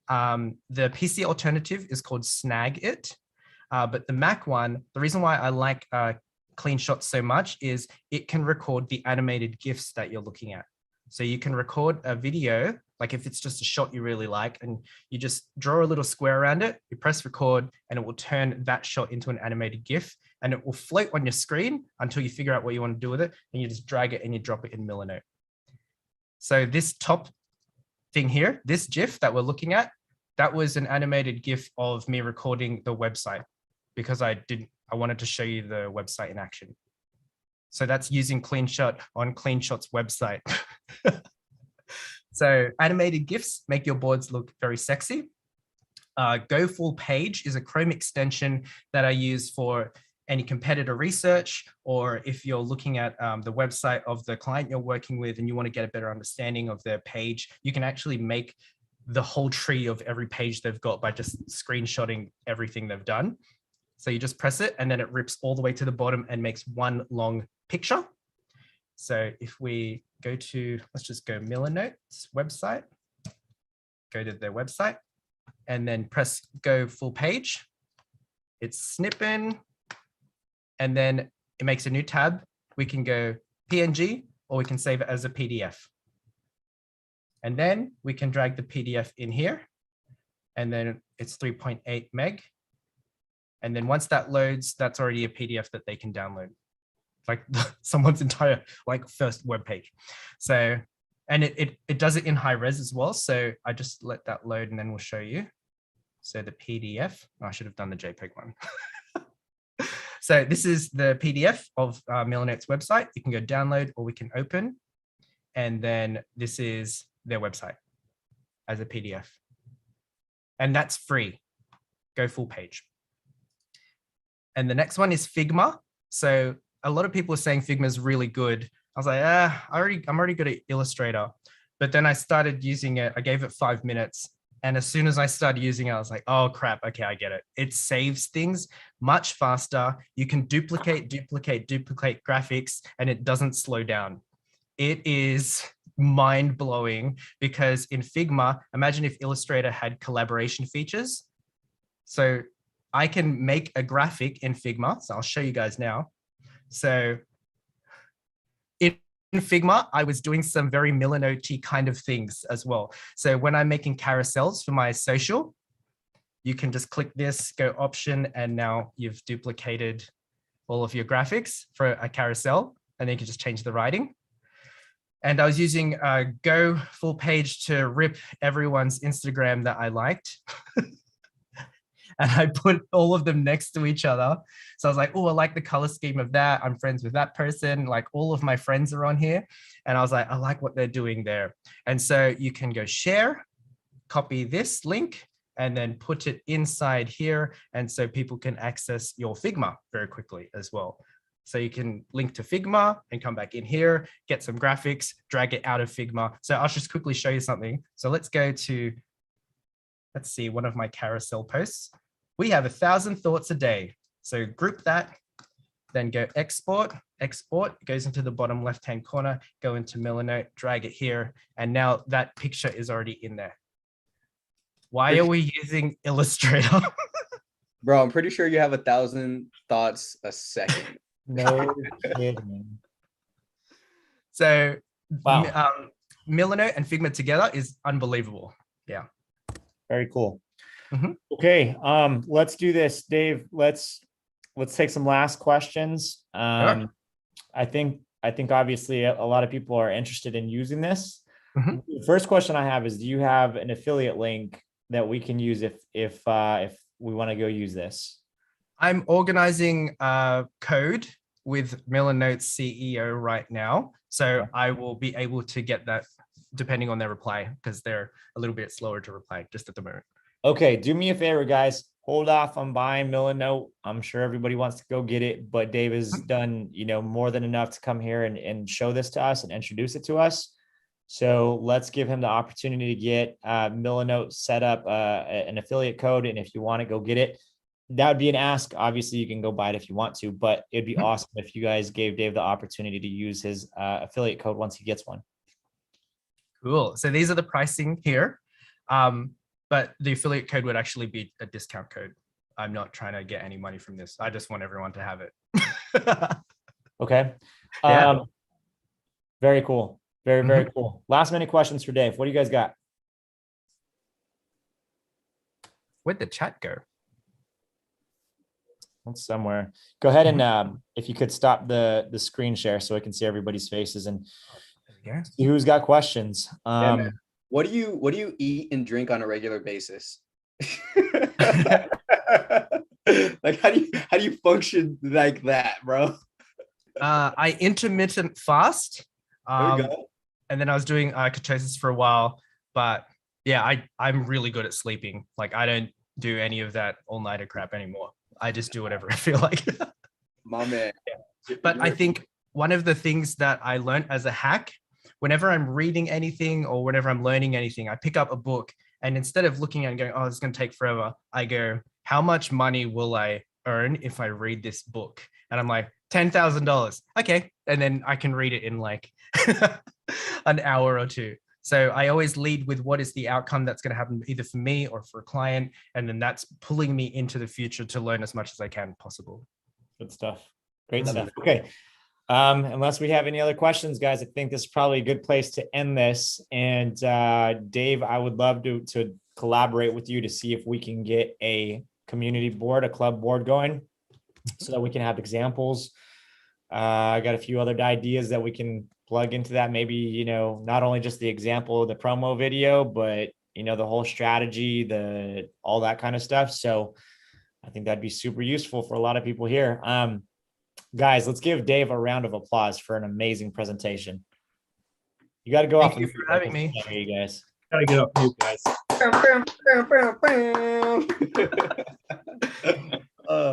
The PC alternative is called Snagit. But the Mac one, the reason why I like Clean Shot so much is it can record the animated GIFs that you're looking at. So you can record a video, like if it's just a shot you really like, and you just draw a little square around it, you press record, and it will turn that shot into an animated GIF, and it will float on your screen until you figure out what you want to do with it, and you just drag it and you drop it in Millinote. So this top thing here, this GIF that we're looking at, that was an animated GIF of me recording the website because I wanted to show you the website in action. So that's using CleanShot on CleanShot's website. So animated GIFs make your boards look very sexy. Go Full Page is a Chrome extension that I use for any competitor research, or if you're looking at the website of the client you're working with and you want to get a better understanding of their page, you can actually make the whole tree of every page they've got by just screenshotting everything they've done. So you just press it and then it rips all the way to the bottom and makes one long picture. So if we go to, let's just go Millinote's website, go to their website and then press go full page. It's snipping and then it makes a new tab. We can go PNG or we can save it as a PDF. And then we can drag the PDF in here and then it's 3.8 meg. And then once that loads, that's already a PDF that they can download, like someone's entire like first web page. So, and it does it in high res as well. So I just let that load and then we'll show you. So the PDF, I should have done the JPEG one. So this is the PDF of Millinote's website. You can go download or we can open. And then this is their website as a PDF. And that's free. Go full page. And the next one is Figma. So a lot of people are saying Figma is really good. I was like, I'm already good at Illustrator. But then I started using it. I gave it 5 minutes. And as soon as I started using it, I was like, oh crap, okay, I get it. It saves things much faster. You can duplicate graphics and it doesn't slow down. It is mind-blowing because in Figma, imagine if Illustrator had collaboration features. So I can make a graphic in Figma. So I'll show you guys now. So in Figma, I was doing some very Millinote kind of things as well. So when I'm making carousels for my social, you can just click this, go option, and now you've duplicated all of your graphics for a carousel, and then you can just change the writing. And I was using Go full page to rip everyone's Instagram that I liked. And I put all of them next to each other. So I was like, oh, I like the color scheme of that. I'm friends with that person. Like all of my friends are on here. And I was like, I like what they're doing there. And so you can go share, copy this link, and then put it inside here. And so people can access your Figma very quickly as well. So you can link to Figma and come back in here, get some graphics, drag it out of Figma. So I'll just quickly show you something. So let's go to, let's see, one of my carousel posts. We have 1,000 thoughts a day. So group that, then go export, export, it goes into the bottom left-hand corner, go into Millinote, drag it here. And now that picture is already in there. Why are we using Illustrator? Bro, I'm pretty sure you have 1,000 thoughts a second. No kidding. So Wow. Millinote and Figma together is unbelievable. Yeah. Very cool. Mhm. Okay, let's do this, Dave. Let's take some last questions. Sure. I think obviously a lot of people are interested in using this. Mhm. The first question I have is, do you have an affiliate link that we can use if we want to go use this? I'm organizing code with Millinote's CEO right now. So I will be able to get that depending on their reply because they're a little bit slower to reply just at the moment. Okay, do me a favor, guys. Hold off on buying Millinote. I'm sure everybody wants to go get it, but Dave has done, more than enough to come here and show this to us and introduce it to us. So let's give him the opportunity to get Millinote set up an affiliate code. And if you want to go get it, that would be an ask. Obviously, you can go buy it if you want to, but it'd be awesome if you guys gave Dave the opportunity to use his affiliate code once he gets one. Cool. So these are the pricing here. But the affiliate code would actually be a discount code. I'm not trying to get any money from this. I just want everyone to have it. Okay. Yeah. Very cool. Very cool. Last minute questions for Dave. What do you guys got? Where'd the chat go? It's somewhere. Go ahead and if you could stop the screen share so I can see everybody's faces and see who's got questions. Yeah, man. What do you eat and drink on a regular basis? Like how do you function like that, bro? I intermittent fast. There we go. And then I was doing ketosis for a while, but yeah, I'm really good at sleeping. Like I don't do any of that all-nighter crap anymore. I just do whatever I feel like. My man. Yeah. But I think one of the things that I learned as a hack, whenever I'm reading anything or whenever I'm learning anything, I pick up a book and instead of looking at it and going, oh, it's going to take forever, I go, how much money will I earn if I read this book? And I'm like, $10,000. Okay. And then I can read it in like an hour or two. So I always lead with what is the outcome that's going to happen either for me or for a client. And then that's pulling me into the future to learn as much as I can possible. Good stuff. Great stuff. Okay. Unless we have any other questions, guys, I think this is probably a good place to end this. And Dave, I would love to collaborate with you to see if we can get a community board, a club board going so that we can have examples. I got a few other ideas that we can plug into that. Maybe, you know, not only just the example of the promo video, but, you know, the whole strategy, all that kind of stuff. So I think that'd be super useful for a lot of people here. Guys, let's give Dave a round of applause for an amazing presentation. You got to go off. Thank you for having me. You guys. Gotta get up, mute, guys.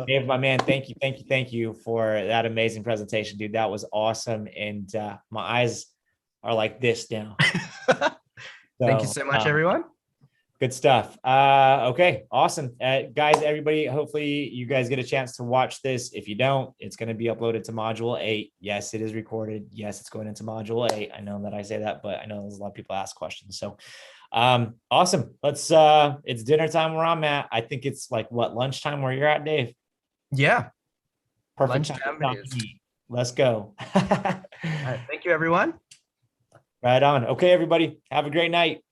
Dave, my man, thank you for that amazing presentation, dude. That was awesome. And my eyes are like this now. Thank you so much, everyone. Good stuff. Okay, awesome. Guys, everybody, hopefully you guys get a chance to watch this. If you don't, it's going to be uploaded to module 8. Yes, it is recorded. Yes, it's going into module 8. I know that I say that, but I know there's a lot of people ask questions. So awesome. It's dinner time where I'm at. I think it's like what, lunchtime where you're at, Dave? Yeah. Perfect. Lunchtime it is. Let's go. All right, thank you, everyone. Right on. Okay, everybody, have a great night.